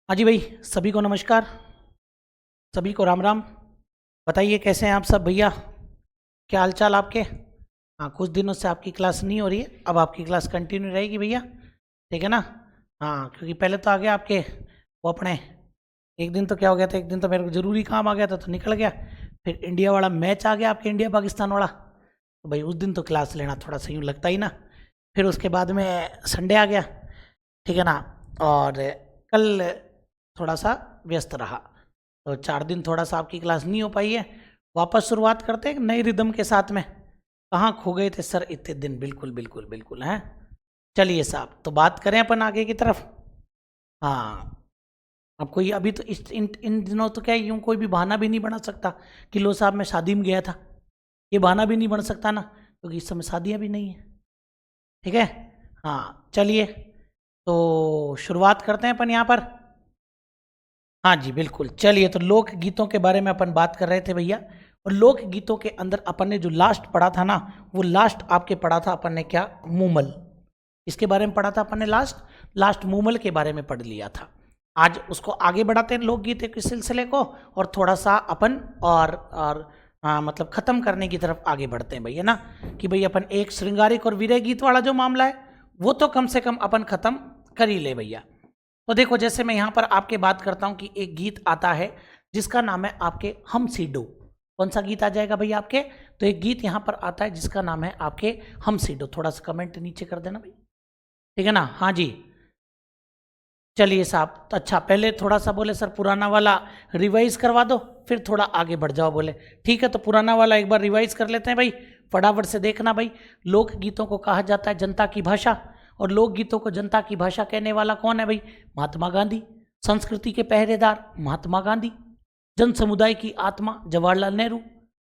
हाँ जी भाई, सभी को नमस्कार, सभी को राम राम। बताइए कैसे हैं आप सब भैया, क्या हाल चाल आपके। हाँ, कुछ दिनों से आपकी क्लास नहीं हो रही है, अब आपकी क्लास कंटिन्यू रहेगी भैया, ठीक है ना। हाँ, क्योंकि पहले तो आ गया आपके वो अपने, एक दिन तो क्या हो गया था, एक दिन तो मेरे को ज़रूरी काम आ गया था तो निकल गया। फिर इंडिया वाला मैच आ गया आपके, इंडिया पाकिस्तान वाला, तो भाई उस दिन तो क्लास लेना थोड़ा सा यूँ लगता ही ना। फिर उसके बाद में संडे आ गया, ठीक है ना। और कल थोड़ा सा व्यस्त रहा, तो 4 दिन थोड़ा सा आपकी क्लास नहीं हो पाई है। वापस शुरुआत करते हैं नई रिदम के साथ में। कहाँ खो गए थे सर इतने दिन, बिल्कुल बिल्कुल बिल्कुल हैं। चलिए साहब, तो बात करें अपन आगे की तरफ। हाँ, अब कोई अभी तो इन दिनों तो क्या है, यूँ कोई भी बहाना भी नहीं बना सकता कि लो साहब मैं शादी में गया था, ये बहाना भी नहीं बन सकता ना, क्योंकि इस समय शादियाँ भी नहीं है, ठीक है। हाँ चलिए, तो शुरुआत करते हैं अपन यहाँ पर। हाँ जी बिल्कुल, चलिए तो लोक गीतों के बारे में अपन बात कर रहे थे भैया। और लोक गीतों के अंदर अपन ने जो लास्ट पढ़ा था ना, वो लास्ट आपके पढ़ा था अपन ने क्या, मूमल। इसके बारे में पढ़ा था अपन ने लास्ट, लास्ट मूमल के बारे में पढ़ लिया था। आज उसको आगे बढ़ाते हैं लोकगीत के सिलसिले को, और थोड़ा सा अपन और हाँ मतलब खत्म करने की तरफ आगे बढ़ते हैं भैया ना, कि भाई अपन एक श्रृंगारिक और विरह गीत वाला जो मामला है वो तो कम से कम अपन खत्म कर ही ले भैया। तो देखो, जैसे मैं यहाँ पर आपके बात करता हूँ कि एक गीत आता है जिसका नाम है आपके हम सीडो। कौन सा गीत आ जाएगा भैया आपके, तो एक गीत यहाँ पर आता है जिसका नाम है आपके हम सीडो। थोड़ा सा कमेंट नीचे कर देना भाई, ठीक है ना। हाँ जी, चलिए साहब, तो अच्छा पहले थोड़ा सा बोले सर पुराना वाला रिवाइज करवा दो, फिर थोड़ा आगे बढ़ जाओ। बोले ठीक है, तो पुराना वाला एक बार रिवाइज कर लेते हैं भाई, फटाफट से देखना भाई। लोक गीतों को कहा जाता है जनता की भाषा, और लोक गीतों को जनता की भाषा कहने वाला कौन है भाई, महात्मा गांधी। संस्कृति के पहरेदार महात्मा गांधी, जन समुदाय की आत्मा जवाहरलाल नेहरू,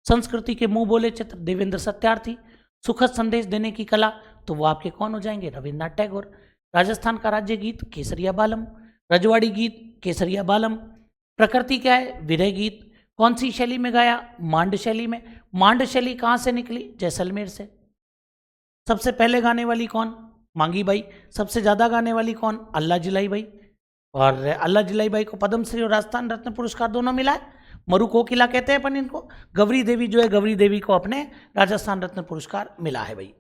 संस्कृति के मुंह बोले चित्र देवेंद्र सत्यार्थी, सुखद संदेश देने की कला, तो वो आपके कौन हो जाएंगे, रविन्द्रनाथ टैगोर। राजस्थान का राज्य गीत केसरिया बालम, रजवाड़ी गीत केसरिया बालम। प्रकृति क्या है, विरह गीत। कौन सी शैली में गाया, मांड शैली में। मांड शैली कहाँ से निकली, जैसलमेर से। सबसे पहले गाने वाली कौन, मांगी बाई। सबसे ज्यादा गाने वाली कौन, अल्लाह जिलाई बाई। और अल्लाह जिलाई बाई को पद्मश्री और राजस्थान रत्न पुरस्कार दोनों मिला है। मरु कोकिला कहते हैं अपन इनको। गौरी देवी जो है, गौरी देवी को अपने राजस्थान रत्न पुरस्कार मिला है भाई,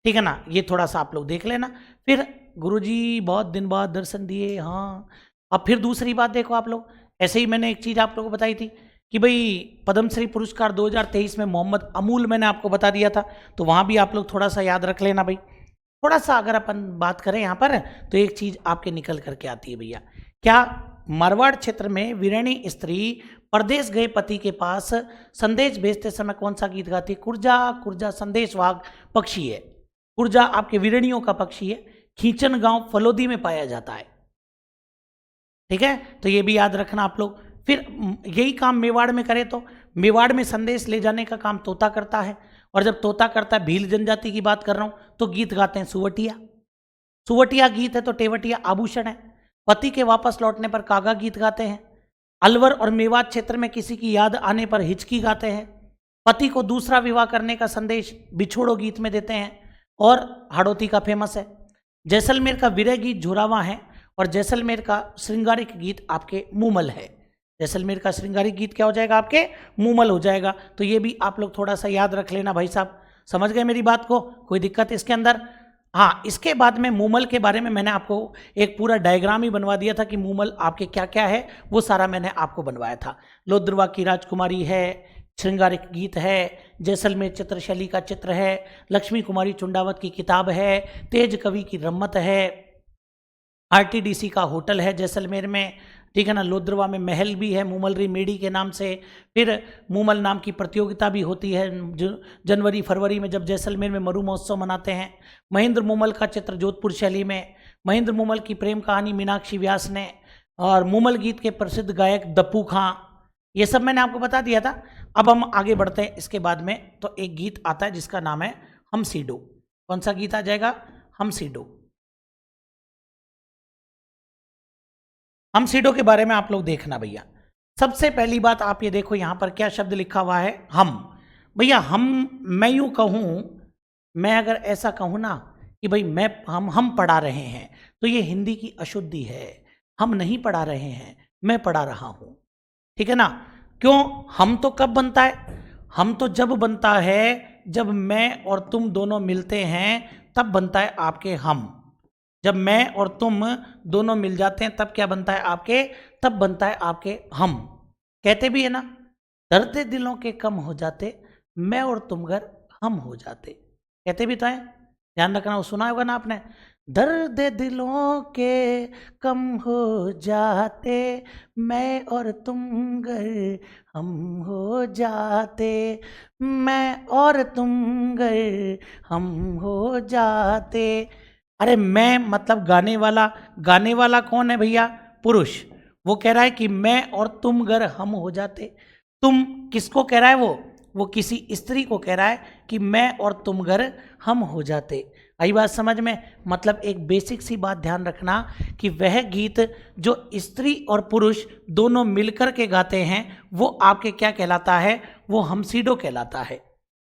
ठीक है ना। ये थोड़ा सा आप लोग देख लेना। फिर गुरुजी बहुत दिन बाद दर्शन दिए, हाँ। अब फिर दूसरी बात देखो आप लोग, ऐसे ही मैंने एक चीज़ आप लोगों को बताई थी कि भाई पद्मश्री पुरस्कार 2023 में मोहम्मद अमूल मैंने आपको बता दिया था, तो वहाँ भी आप लोग थोड़ा सा याद रख लेना भाई। थोड़ा सा अगर अपन बात करें यहाँ पर, तो एक चीज़ आपके निकल करके आती है भैया, क्या मारवाड़ क्षेत्र में वीरानी स्त्री परदेश गए पति के पास संदेश भेजते समय कौन सा गीत गाती है, कुर्जा कुर्जा संदेश वाग पक्षी है। कुर्जा आपके वीरणियों का पक्षी है, खींचन गांव फलोदी में पाया जाता है, ठीक है। तो ये भी याद रखना आप लोग। फिर यही काम मेवाड़ में करें तो मेवाड़ में संदेश ले जाने का काम तोता करता है, और जब तोता करता है, भील जनजाति की बात कर रहा हूं, तो गीत गाते हैं सुवटिया। सुवटिया गीत है तो टेवटिया आभूषण है। पति के वापस लौटने पर कागा गीत गाते हैं। अलवर और मेवात क्षेत्र में किसी की याद आने पर हिचकी गाते हैं। पति को दूसरा विवाह करने का संदेश बिछोड़ो गीत में देते हैं। और हाड़ौती का फेमस है। जैसलमेर का विरह गीत झुरावा है, और जैसलमेर का श्रृंगारिक गीत आपके मूमल है। जैसलमेर का श्रृंगारिक गीत क्या हो जाएगा आपके, मूमल हो जाएगा। तो ये भी आप लोग थोड़ा सा याद रख लेना भाई साहब, समझ गए मेरी बात को, कोई दिक्कत इसके अंदर। हाँ, इसके बाद में मूमल के बारे में मैंने आपको एक पूरा डायग्राम ही बनवा दिया था कि मूमल आपके क्या क्या है, वो सारा मैंने आपको बनवाया था। लोद्रवा की राजकुमारी है, श्रृंगारिक गीत है, जैसलमेर चित्रशैली का चित्र है, लक्ष्मी कुमारी चुंडावत की किताब है, तेज कवि की रम्मत है, आरटीडीसी का होटल है जैसलमेर में, ठीक है ना। लोद्रवा में महल भी है मूमलरी मेडी के नाम से। फिर मूमल नाम की प्रतियोगिता भी होती है जो जनवरी फरवरी में, जब जैसलमेर में मरु महोत्सव मनाते हैं। महेंद्र मूमल का चित्र जोधपुर शैली में। महेंद्र मूमल की प्रेम कहानी मीनाक्षी व्यास ने। और मूमल गीत के प्रसिद्ध गायक दप्पू खां। ये सब मैंने आपको बता दिया था। अब हम आगे बढ़ते हैं इसके बाद में, तो एक गीत आता है जिसका नाम है हम सीडो। कौन सा गीत आ जाएगा, हम सीडो। हम सीडो के बारे में आप लोग देखना भैया। सबसे पहली बात आप ये देखो, यहां पर क्या शब्द लिखा हुआ है, हम। भैया हम, मैं यूं कहूं, मैं अगर ऐसा कहूं ना कि भाई मैं हम पढ़ा रहे हैं, तो ये हिंदी की अशुद्धि है। हम नहीं पढ़ा रहे हैं, मैं पढ़ा रहा हूं। ठीक है ना? क्यों? हम तो कब बनता है? हम तो जब बनता है जब मैं और तुम दोनों मिलते हैं, तब बनता है आपके हम। जब मैं और तुम दोनों मिल जाते हैं तब क्या बनता है आपके? तब बनता है आपके हम। कहते भी है ना, दर्द दिलों के कम हो जाते, मैं और तुम घर हम हो जाते। कहते भी तो है, ध्यान रखना, वो सुना होगा ना आपने। दर्द दिलों के कम हो जाते, मैं और तुम घर हम हो जाते, मैं और तुम घर हम हो जाते। अरे मैं मतलब गाने वाला कौन है भैया? पुरुष। वो कह रहा है कि मैं और तुम घर हम हो जाते। तुम किसको कह रहा है? वो किसी स्त्री को कह रहा है कि मैं और तुम घर हम हो जाते। आई बात समझ में? मतलब एक बेसिक सी बात ध्यान रखना कि वह गीत जो स्त्री और पुरुष दोनों मिलकर के गाते हैं वो आपके क्या कहलाता है? वो हमसीडो कहलाता है।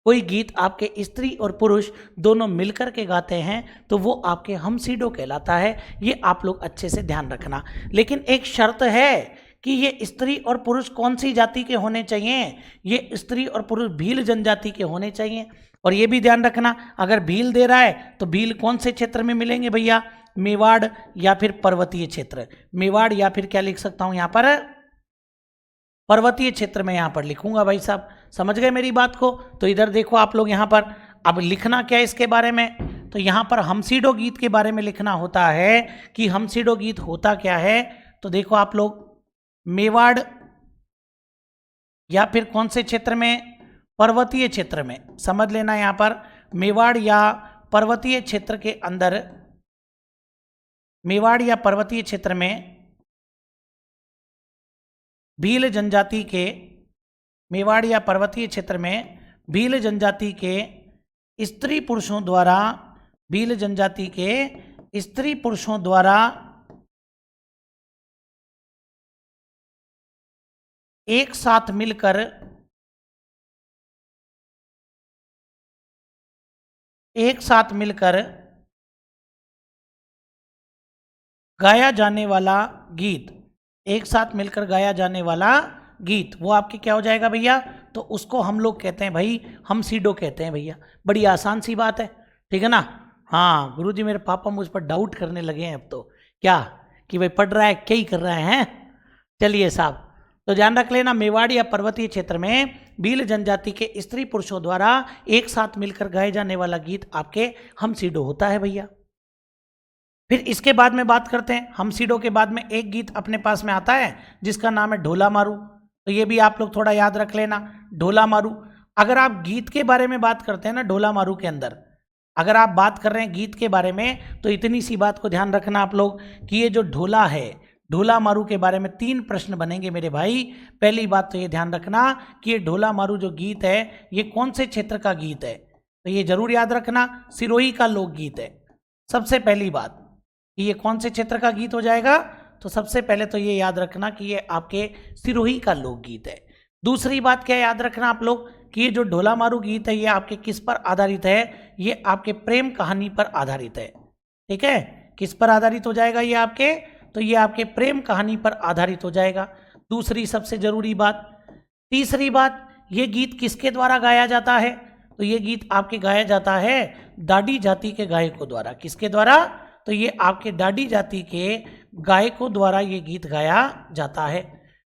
कोई गीत आपके स्त्री और पुरुष दोनों मिलकर के गाते हैं तो वो आपके हमसीडो कहलाता है। ये आप लोग अच्छे से ध्यान रखना। लेकिन एक शर्त है कि ये स्त्री और पुरुष कौन सी जाति के होने चाहिए? ये स्त्री और पुरुष भील जनजाति के होने चाहिए। और ये भी ध्यान रखना, अगर भील दे रहा है तो भील कौन से क्षेत्र में मिलेंगे भैया? मेवाड़ या फिर पर्वतीय क्षेत्र। मेवाड़ या फिर क्या लिख सकता हूं यहां पर? पर्वतीय क्षेत्र में यहां पर लिखूंगा भाई साहब। समझ गए मेरी बात को? तो इधर देखो आप लोग यहां पर, अब लिखना क्या है इसके बारे में? तो यहां पर हमसीडो गीत के बारे में लिखना होता है कि हमसीडो गीत होता क्या है। तो देखो आप लोग, मेवाड़ या फिर कौन से क्षेत्र में? पर्वतीय क्षेत्र में। समझ लेना यहां पर, मेवाड़ या पर्वतीय क्षेत्र के अंदर, मेवाड़ या पर्वतीय क्षेत्र में भील जनजाति के, मेवाड़ या पर्वतीय क्षेत्र में भील जनजाति के स्त्री पुरुषों द्वारा, भील जनजाति के स्त्री पुरुषों द्वारा एक साथ मिलकर गाया जाने वाला गीत, एक साथ मिलकर गाया जाने वाला गीत, वो आपके क्या हो जाएगा भैया? तो उसको हम लोग कहते हैं भाई, हमसीडो कहते हैं भैया। बड़ी आसान सी बात है, ठीक है ना? हाँ गुरुजी, मेरे पापा मुझ पर डाउट करने लगे हैं अब तो, क्या कि भाई पढ़ रहा है क्या ही कर रहे हैं। चलिए साहब, तो ध्यान रख लेना, मेवाड़ या पर्वतीय क्षेत्र में भील जनजाति के स्त्री पुरुषों द्वारा एक साथ मिलकर गाए जाने वाला गीत आपके हमसीडो होता है भैया। फिर इसके बाद में बात करते हैं, हमसीडो के बाद में एक गीत अपने पास में आता है जिसका नाम है ढोला मारू। तो ये भी आप लोग थोड़ा याद रख लेना, ढोला मारू। अगर आप गीत के बारे में बात करते हैं ना, ढोला मारू के अंदर अगर आप बात कर रहे हैं गीत के बारे में, तो इतनी सी बात को ध्यान रखना आप लोग कि ये जो ढोला है, ढोला मारू के बारे में 3 प्रश्न बनेंगे मेरे भाई। पहली बात तो ये ध्यान रखना कि ये ढोला मारू जो गीत है ये कौन से क्षेत्र का गीत है? तो ये जरूर याद रखना, सिरोही का लोकगीत है। सबसे पहली बात कि ये कौन से क्षेत्र का गीत हो जाएगा? तो सबसे पहले तो ये याद रखना कि ये आपके सिरोही का लोकगीत है। दूसरी बात क्या याद रखना आप लोग कि ये जो ढोला मारू गीत है ये आपके किस पर आधारित है? ये आपके प्रेम कहानी पर आधारित है। ठीक है, किस पर आधारित हो जाएगा ये आपके? तो ये आपके प्रेम कहानी पर आधारित हो जाएगा। दूसरी सबसे जरूरी बात। तीसरी बात, ये गीत किसके द्वारा गाया जाता है? तो ये गीत आपके गाया जाता है डाडी जाति के गायकों द्वारा। किसके द्वारा? तो ये आपके डाडी जाति के गायकों द्वारा ये गीत गाया जाता है,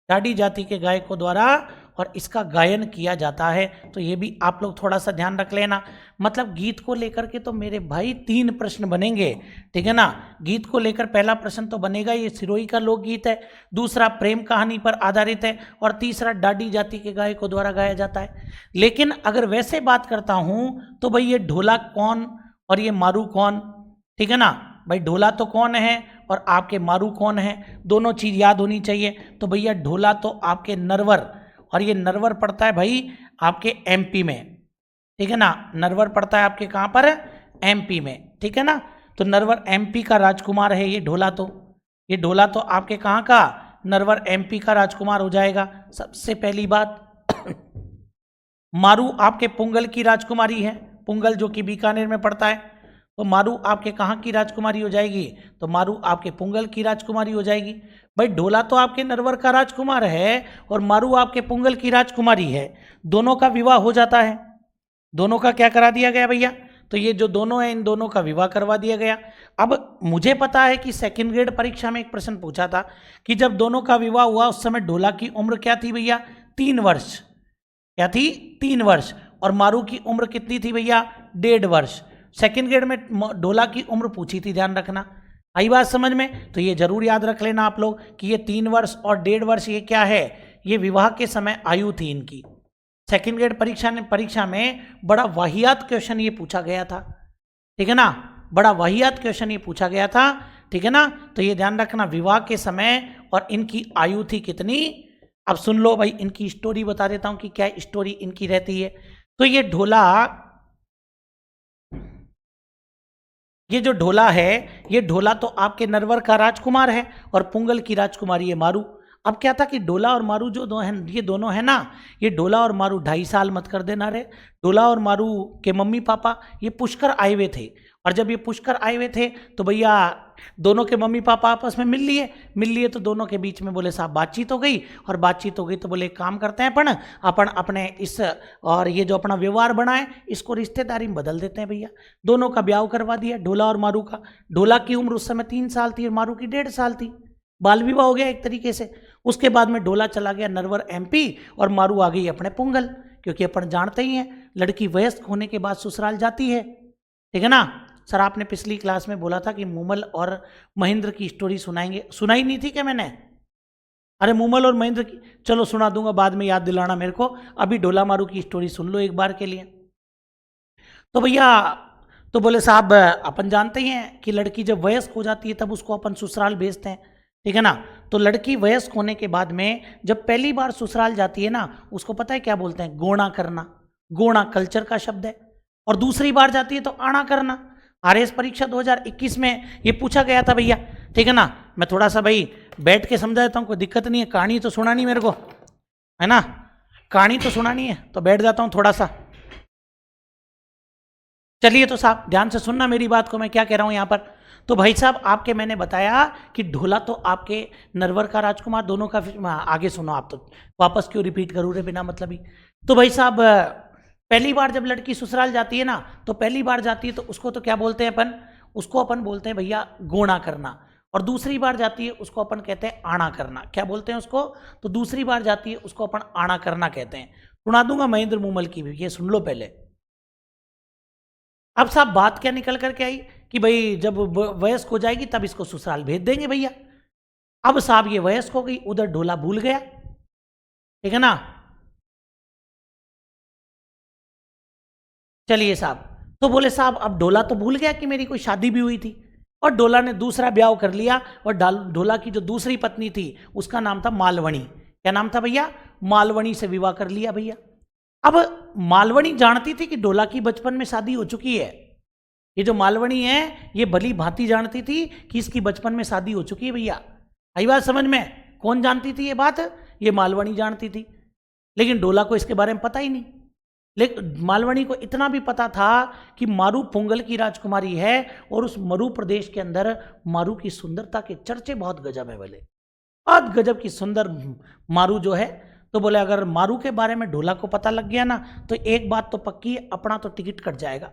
डाडी जाति के गायकों द्वारा, और इसका गायन किया जाता है। तो ये भी आप लोग थोड़ा सा ध्यान रख लेना। मतलब गीत को लेकर के तो मेरे भाई 3 प्रश्न बनेंगे, ठीक है ना? गीत को लेकर पहला प्रश्न तो बनेगा ये सिरोही का लोकगीत है, दूसरा प्रेम कहानी पर आधारित है, और तीसरा डाडी जाति के गायकों द्वारा गाया जाता है। लेकिन अगर वैसे बात करता हूं तो भाई ये ढोला कौन और ये मारू कौन? ठीक है ना भाई, ढोला तो कौन है और आपके मारू कौन है, दोनों चीज याद होनी चाहिए। तो भैया ढोला तो आपके नरवर, और ये नरवर पड़ता है भाई आपके एमपी में, ठीक है ना? नरवर पड़ता है आपके कहाँ पर? एमपी में, ठीक है ना? तो नरवर एमपी का राजकुमार है ये ढोला। तो ये ढोला तो आपके कहाँ का? नरवर एमपी का राजकुमार हो जाएगा सबसे पहली बात। मारू आपके पुंगल की राजकुमारी है, पुंगल जो कि बीकानेर में पड़ता है। तो मारू आपके कहाँ की राजकुमारी हो जाएगी? तो मारू आपके पुंगल की राजकुमारी हो जाएगी। भाई ढोला तो आपके नरवर का राजकुमार है और मारू आपके पुंगल की राजकुमारी है, दोनों का विवाह हो जाता है। दोनों का क्या करा दिया गया भैया? तो ये जो दोनों है इन दोनों का विवाह करवा दिया गया। अब मुझे पता है कि सेकंड ग्रेड परीक्षा में एक प्रश्न पूछा था कि जब दोनों का विवाह हुआ उस समय ढोला की उम्र क्या थी भैया? 3 वर्ष। क्या थी? 3 वर्ष। और मारू की उम्र कितनी थी भैया? 1.5 वर्ष। सेकंड ग्रेड में ढोला की उम्र पूछी थी, ध्यान रखना। आई बात समझ में? तो ये जरूर याद रख लेना आप लोग कि ये 3 वर्ष और 1.5 वर्ष ये क्या है? ये विवाह के समय आयु थी इनकी। सेकंड ग्रेड परीक्षा में बड़ा वाहियात क्वेश्चन ये पूछा गया था, ठीक है ना? बड़ा वाहियात क्वेश्चन ये पूछा गया था, ठीक है ना? तो ये ध्यान रखना, विवाह के समय और इनकी आयु थी कितनी। अब सुन लो भाई, इनकी स्टोरी बता देता हूं कि क्या स्टोरी इनकी रहती है। तो ये जो ढोला है, ये ढोला तो आपके नरवर का राजकुमार है और पुंगल की राजकुमारी है मारू। अब क्या था कि ढोला और मारू जो दो हैं, ये दोनों है ना, ये ढोला और मारू 2.5 साल मत कर देना रे। ढोला और मारू के मम्मी पापा ये पुष्कर आए हुए थे, और जब ये पुष्कर आए हुए थे तो भैया दोनों के मम्मी पापा आपस में मिल लिए तो दोनों के बीच में बोले साहब बातचीत हो गई, और बातचीत हो गई तो बोले एक काम करते हैं अपन अपने इस और ये जो अपना व्यवहार बना है इसको रिश्तेदारी में बदल देते हैं भैया। दोनों का ब्याह करवा दिया ढोला और मारू का। ढोला की उम्र उस समय 3 साल थी और मारू की 1.5 साल थी। बाल विवाह हो गया एक तरीके से। उसके बाद में ढोला चला गया नरवर MP और मारू आ गई अपने पुंगल, क्योंकि अपन जानते ही हैं लड़की वयस्क होने के बाद ससुराल जाती है, ठीक है ना? सर आपने पिछली क्लास में बोला था कि मूमल और महेंद्र की स्टोरी सुनाएंगे, सुनाई नहीं थी क्या मैंने? अरे मूमल और महेंद्र की, चलो सुना दूंगा, बाद में याद दिलाना मेरे को। अभी ढोला मारू की स्टोरी सुन लो एक बार के लिए। तो भैया तो बोले साहब अपन जानते ही हैं कि लड़की जब वयस्क हो जाती है तब उसको अपन ससुराल भेजते हैं, ठीक है ना? तो लड़की वयस्क होने के बाद में जब पहली बार ससुराल जाती है ना, उसको पता है क्या बोलते हैं? गोणा करना। गोणा कल्चर का शब्द है। और दूसरी बार जाती है तो आना करना। RS परीक्षा 2021 में ये पूछा गया था भैया, ठीक है ना? मैं थोड़ा सा भाई बैठ के समझा देता हूँ, कोई दिक्कत नहीं है। कहानी तो सुनानी मेरे को, है ना? कहानी तो सुनानी है तो बैठ जाता हूँ थोड़ा सा। चलिए तो साहब ध्यान से सुनना मेरी बात को, मैं क्या कह रहा हूँ यहाँ पर। तो भाई साहब आपके मैंने बताया कि ढोला तो आपके नरवर का राजकुमार, दोनों का। आगे सुनो आप, तो वापस क्यों रिपीट करूँ रे बिना मतलब ही। तो भाई साहब पहली बार जब लड़की ससुराल जाती है ना, तो पहली बार जाती है तो उसको तो क्या बोलते हैं अपन? उसको अपन बोलते हैं भैया गोणा करना। और दूसरी बार जाती है उसको अपन कहते हैं आना करना। क्या बोलते हैं उसको? तो दूसरी बार जाती है उसको अपन आना करना कहते हैं। सुना दूंगा महेंद्र मूमल की भी, ये सुन लो पहले। अब साहब बात क्या निकल करके आई कि भाई जब वयस्क हो जाएगी तब इसको ससुराल भेज देंगे भैया। अब साहब ये वयस्क हो गई, उधर ढोला भूल गया, ठीक है ना? चलिए साहब, तो बोले साहब अब ढोला तो भूल गया कि मेरी कोई शादी भी हुई थी, और ढोला ने दूसरा ब्याह कर लिया। और ढोला की जो दूसरी पत्नी थी उसका नाम था मालवणी। क्या नाम था भैया? मालवणी से विवाह कर लिया भैया। अब मालवणी जानती थी कि ढोला की बचपन में शादी हो चुकी है। ये जो मालवणी है ये भली भांति जानती थी कि इसकी बचपन में शादी हो चुकी है भैया। आई बात समझ में? कौन जानती थी ये बात? ये मालवणी जानती थी। लेकिन ढोला को इसके बारे में पता ही नहीं। लेकिन मालवणी को इतना भी पता था कि मारू पुंगल की राजकुमारी है, और उस मरु प्रदेश के अंदर मारू की सुंदरता के चर्चे बहुत गजब है बोले, बहुत गजब की सुंदर मारू जो है। तो बोले अगर मारू के बारे में ढोला को पता लग गया ना, तो एक बात तो पक्की है, अपना तो टिकट कट जाएगा,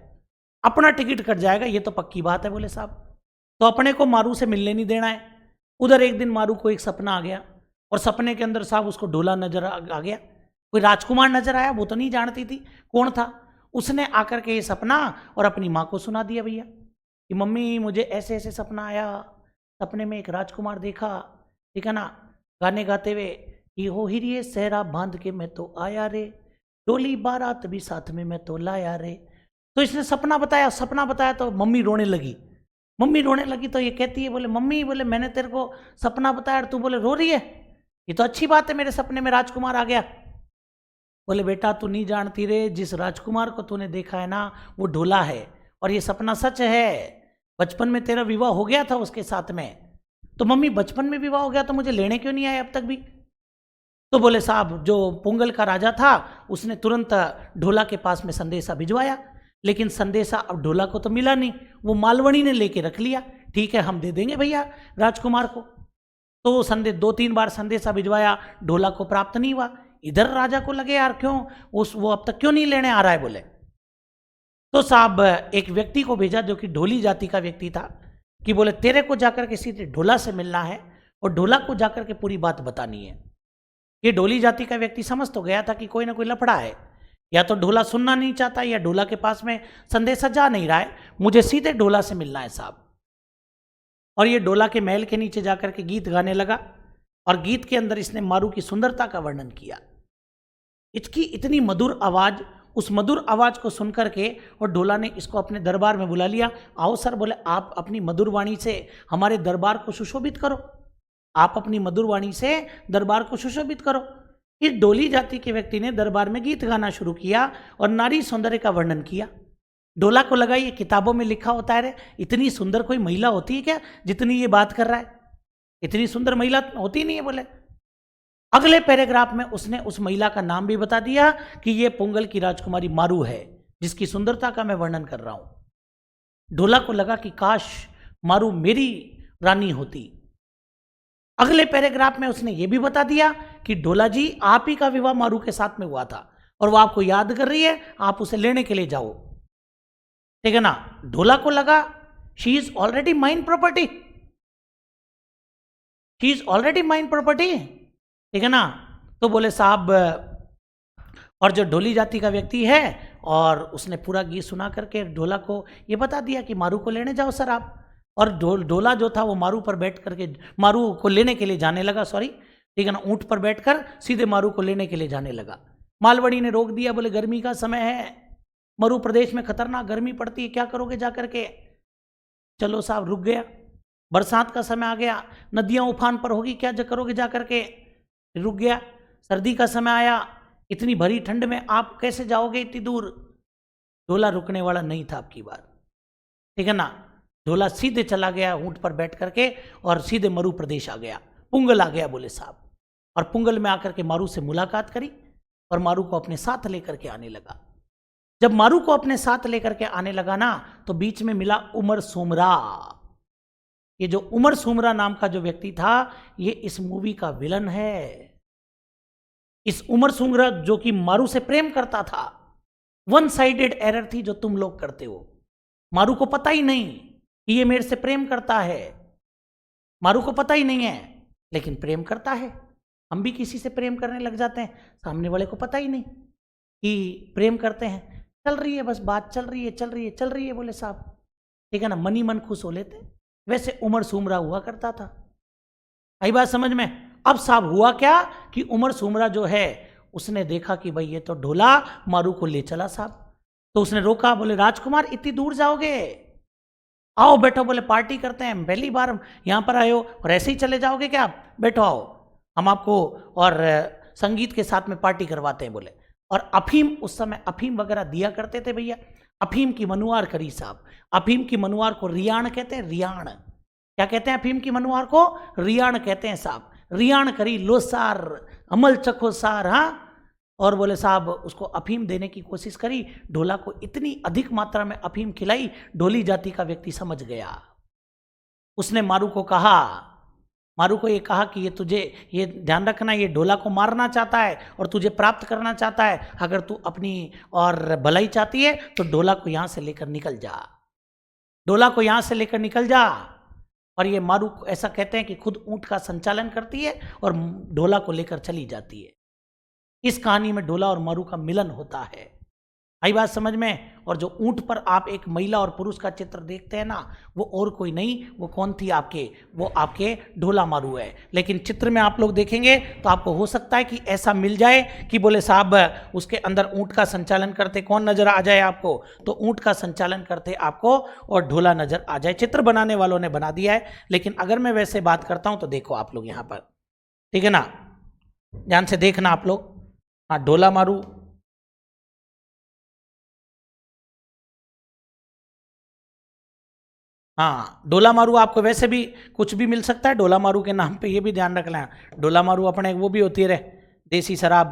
अपना टिकट कट जाएगा, ये तो पक्की बात है बोले साहब। तो अपने को मारू से मिलने नहीं देना है। उधर एक दिन मारू को एक सपना आ गया, और सपने के अंदर साहब उसको ढोला नजर आ गया। कोई राजकुमार नजर आया, वो तो नहीं जानती थी कौन था। उसने आकर के ये सपना और अपनी माँ को सुना दिया भैया कि मम्मी मुझे ऐसे ऐसे सपना आया, सपने में एक राजकुमार देखा, ठीक है ना? गाने गाते हुए कि हो ही रे सहरा बांध के मैं तो आया रे, डोली बारात भी साथ में मैं तो लाया रे। तो इसने सपना बताया तो मम्मी रोने लगी। मम्मी रोने लगी तो ये कहती है बोले मम्मी, बोले मैंने तेरे को सपना बताया और तू बोले रो रही है, ये तो अच्छी बात है, मेरे सपने में राजकुमार आ गया। बोले बेटा तू नहीं जानती रे, जिस राजकुमार को तूने देखा है ना वो ढोला है, और ये सपना सच है। बचपन में तेरा विवाह हो गया था उसके साथ में। तो मम्मी बचपन में विवाह हो गया तो मुझे लेने क्यों नहीं आए अब तक भी? तो बोले साहब जो पुंगल का राजा था उसने तुरंत ढोला के पास में संदेशा भिजवाया लेकिन संदेशा अब ढोला को तो मिला नहीं, वो मालवणी ने लेके रख लिया। ठीक है, हम दे देंगे भैया राजकुमार को। तो वो संदेश 2-3 बार संदेशा भिजवाया, ढोला को प्राप्त नहीं हुआ। इधर राजा को लगे यार क्यों वो अब तक क्यों नहीं लेने आ रहा है बोले। तो साहब एक व्यक्ति को भेजा जो कि ढोली जाति का व्यक्ति था, कि बोले तेरे को जाकर के सीधे ढोला से मिलना है और ढोला को जाकर के पूरी बात बतानी है। ये ढोली जाति का व्यक्ति समझ तो गया था कि कोई ना कोई लफड़ा है, या तो ढोला सुनना नहीं चाहता या ढोला के पास में संदेशा जा नहीं रहा है, मुझे सीधे ढोला से मिलना है साहब। और ये ढोला के महल के नीचे जाकर के गीत गाने लगा, और गीत के अंदर इसने मारू की सुंदरता का वर्णन किया। इसकी इतनी मधुर आवाज, उस मधुर आवाज को सुनकर के और ढोला ने इसको अपने दरबार में बुला लिया। आओ सर, बोले आप अपनी मधुर वाणी से हमारे दरबार को सुशोभित करो, आप अपनी मधुर वाणी से दरबार को सुशोभित करो। इस ढोली जाति के व्यक्ति ने दरबार में गीत गाना शुरू किया और नारी सौंदर्य का वर्णन किया। ढोला को लगा ये किताबों में लिखा होता है रे, इतनी सुंदर कोई महिला होती है क्या जितनी ये बात कर रहा है, इतनी सुंदर महिला होती नहीं है बोले। अगले पैराग्राफ में उसने उस महिला का नाम भी बता दिया कि ये पोंगल की राजकुमारी मारू है, जिसकी सुंदरता का मैं वर्णन कर रहा हूं। ढोला को लगा कि काश मारू मेरी रानी होती। अगले पैराग्राफ में उसने ये भी बता दिया कि ढोला जी आप ही का विवाह मारू के साथ में हुआ था और वो आपको याद कर रही है, आप उसे लेने के लिए जाओ। ठीक है ना। ढोला को लगा she is already mine property, she is already mine property. ठीक है ना। तो बोले साहब, और जो ढोली जाति का व्यक्ति है, और उसने पूरा गीत सुना करके ढोला को ये बता दिया कि मारू को लेने जाओ सर आप। और ढोला जो था वो मारू पर बैठ करके मारू को लेने के लिए जाने लगा, सॉरी ठीक है ना, ऊंट पर बैठकर सीधे मारू को लेने के लिए जाने लगा। मालवणी ने रोक दिया, बोले गर्मी का समय है, मरु प्रदेश में खतरनाक गर्मी पड़ती है, क्या करोगे जाकर के। चलो साहब रुक गया। बरसात का समय आ गया, नदियां उफान पर होगी, क्या करोगे जाकर के, रुक गया। सर्दी का समय आया, इतनी भरी ठंड में आप कैसे जाओगे इतनी दूर। ढोला रुकने वाला नहीं था आपकी बार। ठीक है ना। ढोला सीधे चला गया ऊंट पर बैठ करके और सीधे मरु प्रदेश आ गया, पुंगल आ गया बोले साहब। और पुंगल में आकर के मारू से मुलाकात करी और मारू को अपने साथ लेकर के आने लगा। जब मारू को अपने साथ लेकर के आने लगा ना, तो बीच में मिला उमर सुमरा। ये जो उमर सुमरा नाम का जो व्यक्ति था, ये इस मूवी का विलन है। इस उमर सुमरा जो कि मारू से प्रेम करता था, वन साइडेड एरर थी जो तुम लोग करते हो। मारू को पता ही नहीं कि ये मेरे से प्रेम करता है, मारू को पता ही नहीं है, लेकिन प्रेम करता है। हम भी किसी से प्रेम करने लग जाते हैं, सामने वाले को पता ही नहीं कि प्रेम करते हैं, चल रही है बस बात, चल रही है चल रही है चल रही है बोले साहब। ठीक है ना, मन ही मन खुश हो लेते। वैसे उमर सुमरा हुआ करता था। आई बात समझ में। अब साहब हुआ क्या कि उमर सुमरा जो है उसने देखा कि भाई ये तो ढोला मारू को ले चला साहब। तो उसने रोका, बोले राजकुमार इतनी दूर जाओगे, आओ बैठो, बोले पार्टी करते हैं, पहली बार यहाँ पर आए हो और ऐसे ही चले जाओगे क्या आप, बैठो आओ, हम आपको और संगीत के साथ में पार्टी करवाते हैं बोले। और अफीम, उस समय अफीम वगैरह दिया करते थे भैया। अफीम की मनुआर करी साहब। अफीम की मनुआर को रियाण कहते हैं, रियाण। क्या कहते हैं अफीम की मनुआर को, रियाण कहते हैं साहब। रियाण करी, लो सार, अमल चखो सार। हाँ, और बोले साहब उसको अफीम देने की कोशिश करी। ढोला को इतनी अधिक मात्रा में अफीम खिलाई, ढोली जाति का व्यक्ति समझ गया। उसने मारू को कहा, मारू को ये कहा कि ये तुझे, ये ध्यान रखना, ये ढोला को मारना चाहता है और तुझे प्राप्त करना चाहता है। अगर तू अपनी और भलाई चाहती है तो ढोला को यहाँ से लेकर निकल जा, ढोला को यहाँ से लेकर निकल जा। और ये मारू ऐसा कहते हैं कि खुद ऊंट का संचालन करती है और ढोला को लेकर चली जाती है। इस कहानी में ढोला और मारू का मिलन होता है। आई बात समझ में। और जो ऊंट पर आप एक महिला और पुरुष का चित्र देखते हैं ना, वो और कोई नहीं, वो कौन थी आपके, वो आपके ढोला मारू है। लेकिन चित्र में आप लोग देखेंगे तो आपको हो सकता है कि ऐसा मिल जाए कि बोले साहब उसके अंदर ऊंट का संचालन करते कौन नजर आ जाए आपको, तो ऊंट का संचालन करते आपको और ढोला नजर आ जाए। चित्र बनाने वालों ने बना दिया है, लेकिन अगर मैं वैसे बात करता हूं तो देखो आप लोग यहां पर, ठीक है ना, ध्यान से देखना आप लोग। हाँ, ढोला मारू, हाँ डोला मारू आपको वैसे भी कुछ भी मिल सकता है डोला मारू के नाम पे, ये भी ध्यान रख लें। डोला मारू अपने वो भी होती है रे, देसी शराब,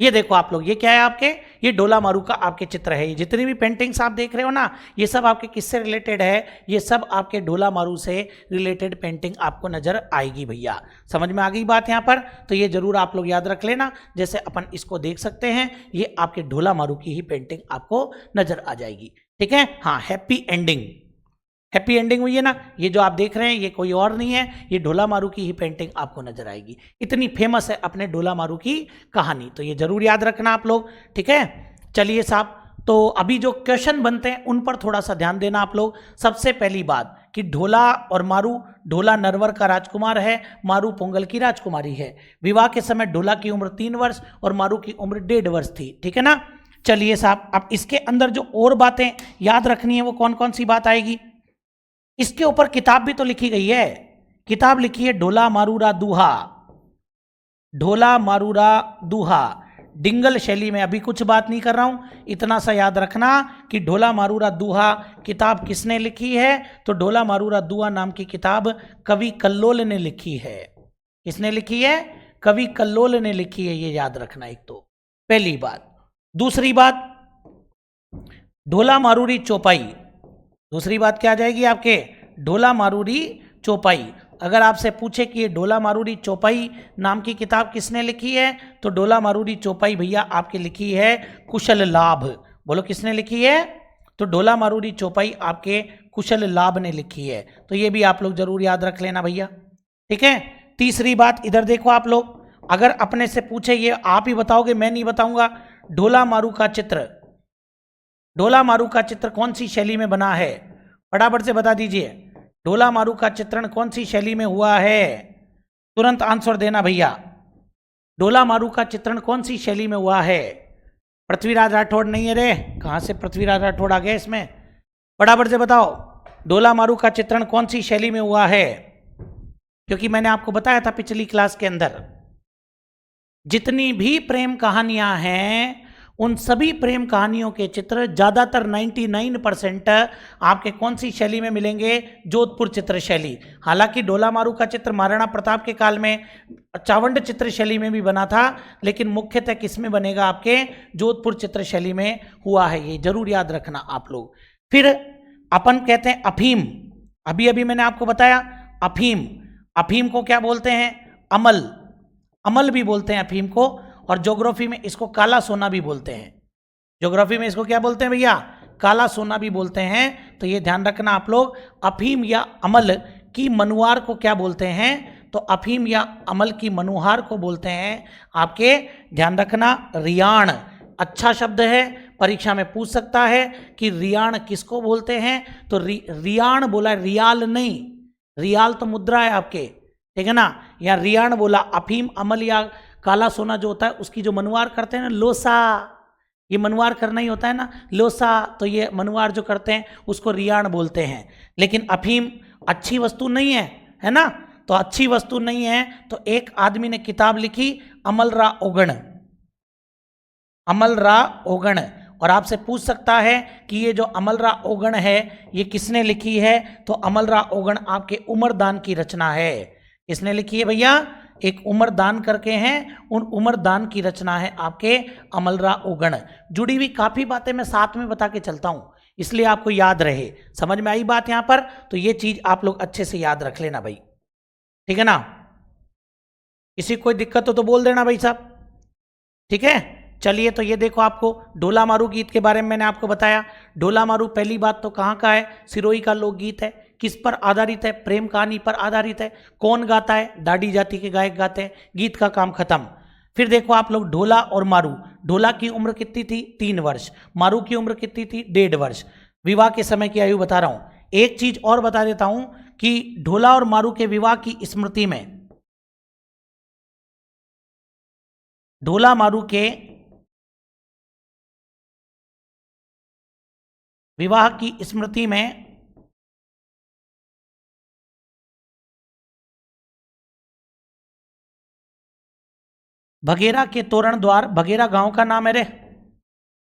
ये देखो आप लोग, ये क्या है आपके, ये ढोला मारू का आपके चित्र है। ये जितनी भी पेंटिंग्स आप देख रहे हो ना, ये सब आपके किससे रिलेटेड है, ये सब आपके ढोला मारू से रिलेटेड पेंटिंग आपको नजर आएगी भैया। समझ में आ गई बात यहाँ पर? तो ये जरूर आप लोग याद रख लेना। जैसे अपन इसको देख सकते हैं, ये आपके ढोला मारू की ही पेंटिंग आपको नजर आ जाएगी। ठीक है, हाँ, हैप्पी एंडिंग, हैप्पी एंडिंग हुई है ना। ये जो आप देख रहे हैं ये कोई और नहीं है, ये ढोला मारू की ही पेंटिंग आपको नजर आएगी। इतनी फेमस है अपने ढोला मारू की कहानी, तो ये जरूर याद रखना आप लोग। ठीक है, चलिए साहब, तो अभी जो क्वेश्चन बनते हैं उन पर थोड़ा सा ध्यान देना आप लोग। सबसे पहली बात कि ढोला और मारू, ढोला नरवर का राजकुमार है, मारू पोंगल की राजकुमारी है। विवाह के समय ढोला की उम्र 3 वर्ष और मारू की उम्र 1.5 वर्ष थी। ठीक है ना। चलिए साहब, अब इसके अंदर जो और बातें याद रखनी है वो कौन कौन सी बात आएगी। इसके ऊपर किताब भी तो लिखी गई है, किताब लिखी है ढोला मारूरा दूहा, ढोला मारूरा दूहा, डिंगल शैली में। अभी कुछ बात नहीं कर रहा हूं, इतना सा याद रखना कि ढोला मारूरा दूहा किताब किसने लिखी है, तो ढोला मारूरा दूहा नाम की किताब कवि कल्लोल ने लिखी है। किसने लिखी है? कवि कल्लोल ने लिखी है, ये याद रखना एक तो पहली बात। दूसरी बात, ढोला मारूरी चौपाई, दूसरी बात क्या आ जाएगी आपके, ढोला मारूरी चौपाई। अगर आपसे पूछे कि ये ढोला मारूरी चौपाई नाम की किताब किसने लिखी है, तो ढोला मारूरी चौपाई भैया आपकी लिखी है कुशल लाभ। बोलो किसने लिखी है? तो ढोला मारूरी चौपाई आपके कुशल लाभ ने लिखी है। तो ये भी आप लोग जरूर याद रख लेना भैया। ठीक है, तीसरी बात इधर देखो आप लोग, अगर अपने से पूछे, ये आप ही बताओगे, मैं नहीं बताऊंगा, ढोला मारू का चित्र, ढोला मारू का चित्र कौन सी शैली में बना है? फटाफट से बता दीजिए, ढोला मारू का चित्रण कौन सी शैली में हुआ है? तुरंत आंसर देना भैया। ढोला मारू का चित्रण कौन सी शैली में हुआ है? पृथ्वीराज राठौड़ नहीं है रे, कहां से पृथ्वीराज राठौड़ आ गए इसमें? फटाफट से बताओ, ढोला मारू का चित्रण कौन सी शैली में हुआ है? क्योंकि मैंने आपको बताया था पिछली क्लास के अंदर, जितनी भी प्रेम कहानियां हैं उन सभी प्रेम कहानियों के चित्र ज्यादातर 99% आपके कौन सी शैली में मिलेंगे? जोधपुर चित्र शैली। हालांकि ढोला मारू का चित्र महाराणा प्रताप के काल में चावंड चित्र शैली में भी बना था, लेकिन मुख्यतः किस में बनेगा? आपके जोधपुर चित्र शैली में हुआ है, ये जरूर याद रखना आप लोग। फिर अपन कहते हैं अफीम, अभी अभी मैंने आपको बताया अफीम, अफीम को क्या बोलते हैं? अमल, अमल भी बोलते हैं अफीम को, और ज्योग्राफी में इसको काला सोना भी बोलते हैं। ज्योग्राफी में इसको क्या बोलते हैं भैया? काला सोना भी बोलते हैं। तो ये ध्यान रखना आप लोग, अफीम या अमल की मनुहार को क्या बोलते हैं? तो अफीम या अमल की मनुहार को बोलते हैं आपके, ध्यान रखना, रियाण। अच्छा शब्द है, परीक्षा में पूछ सकता है कि रियाण किसको बोलते हैं? तो रियाण बोला, रियाल नहीं, रियाल तो मुद्रा है आपके, ठीक है ना। या रियाण बोला, अफीम अमल या काला सोना जो होता है उसकी जो मनुवार करते हैं ना, लोसा, ये मनुवार करना ही होता है ना, लोसा, तो ये मनुवार जो करते हैं उसको रियाण बोलते हैं। लेकिन अफीम अच्छी वस्तु नहीं है, है ना, तो अच्छी वस्तु नहीं है, तो एक आदमी ने किताब लिखी अमलरा ओगण, अमलरा ओगण, और आपसे पूछ सकता है कि ये जो अमलरा ओगण है ये किसने लिखी है? तो अमलरा ओगण आपके उमरदान की रचना है। किसने लिखी है भैया? एक उमरदान करके हैं, उन उमरदान की रचना है आपके अमलरा ओगण। जुड़ी हुई काफी बातें मैं साथ में बता के चलता हूं, इसलिए आपको याद रहे। समझ में आई बात यहां पर? तो ये चीज आप लोग अच्छे से याद रख लेना भाई, ठीक है ना। किसी कोई दिक्कत हो तो बोल देना भाई साहब, ठीक है। चलिए, तो ये देखो, आपको ढोला मारू गीत के बारे में मैंने आपको बताया। ढोला मारू पहली बात तो कहाँ का है? सिरोही का लोकगीत है। किस पर आधारित है? प्रेम कहानी पर आधारित है। कौन गाता है? दाढ़ी जाति के गायक गाते हैं। गीत का काम खत्म। फिर देखो आप लोग, ढोला और मारू, ढोला की उम्र कितनी थी? 3 वर्ष। मारू की उम्र कितनी थी? 1.5 वर्ष। विवाह के समय की आयु बता रहा हूं। एक चीज और बता देता हूं कि ढोला और मारू के विवाह की स्मृति में, ढोला मारू के विवाह की स्मृति में भगेरा के तोरण द्वार, भगेरा गांव का नाम है रे,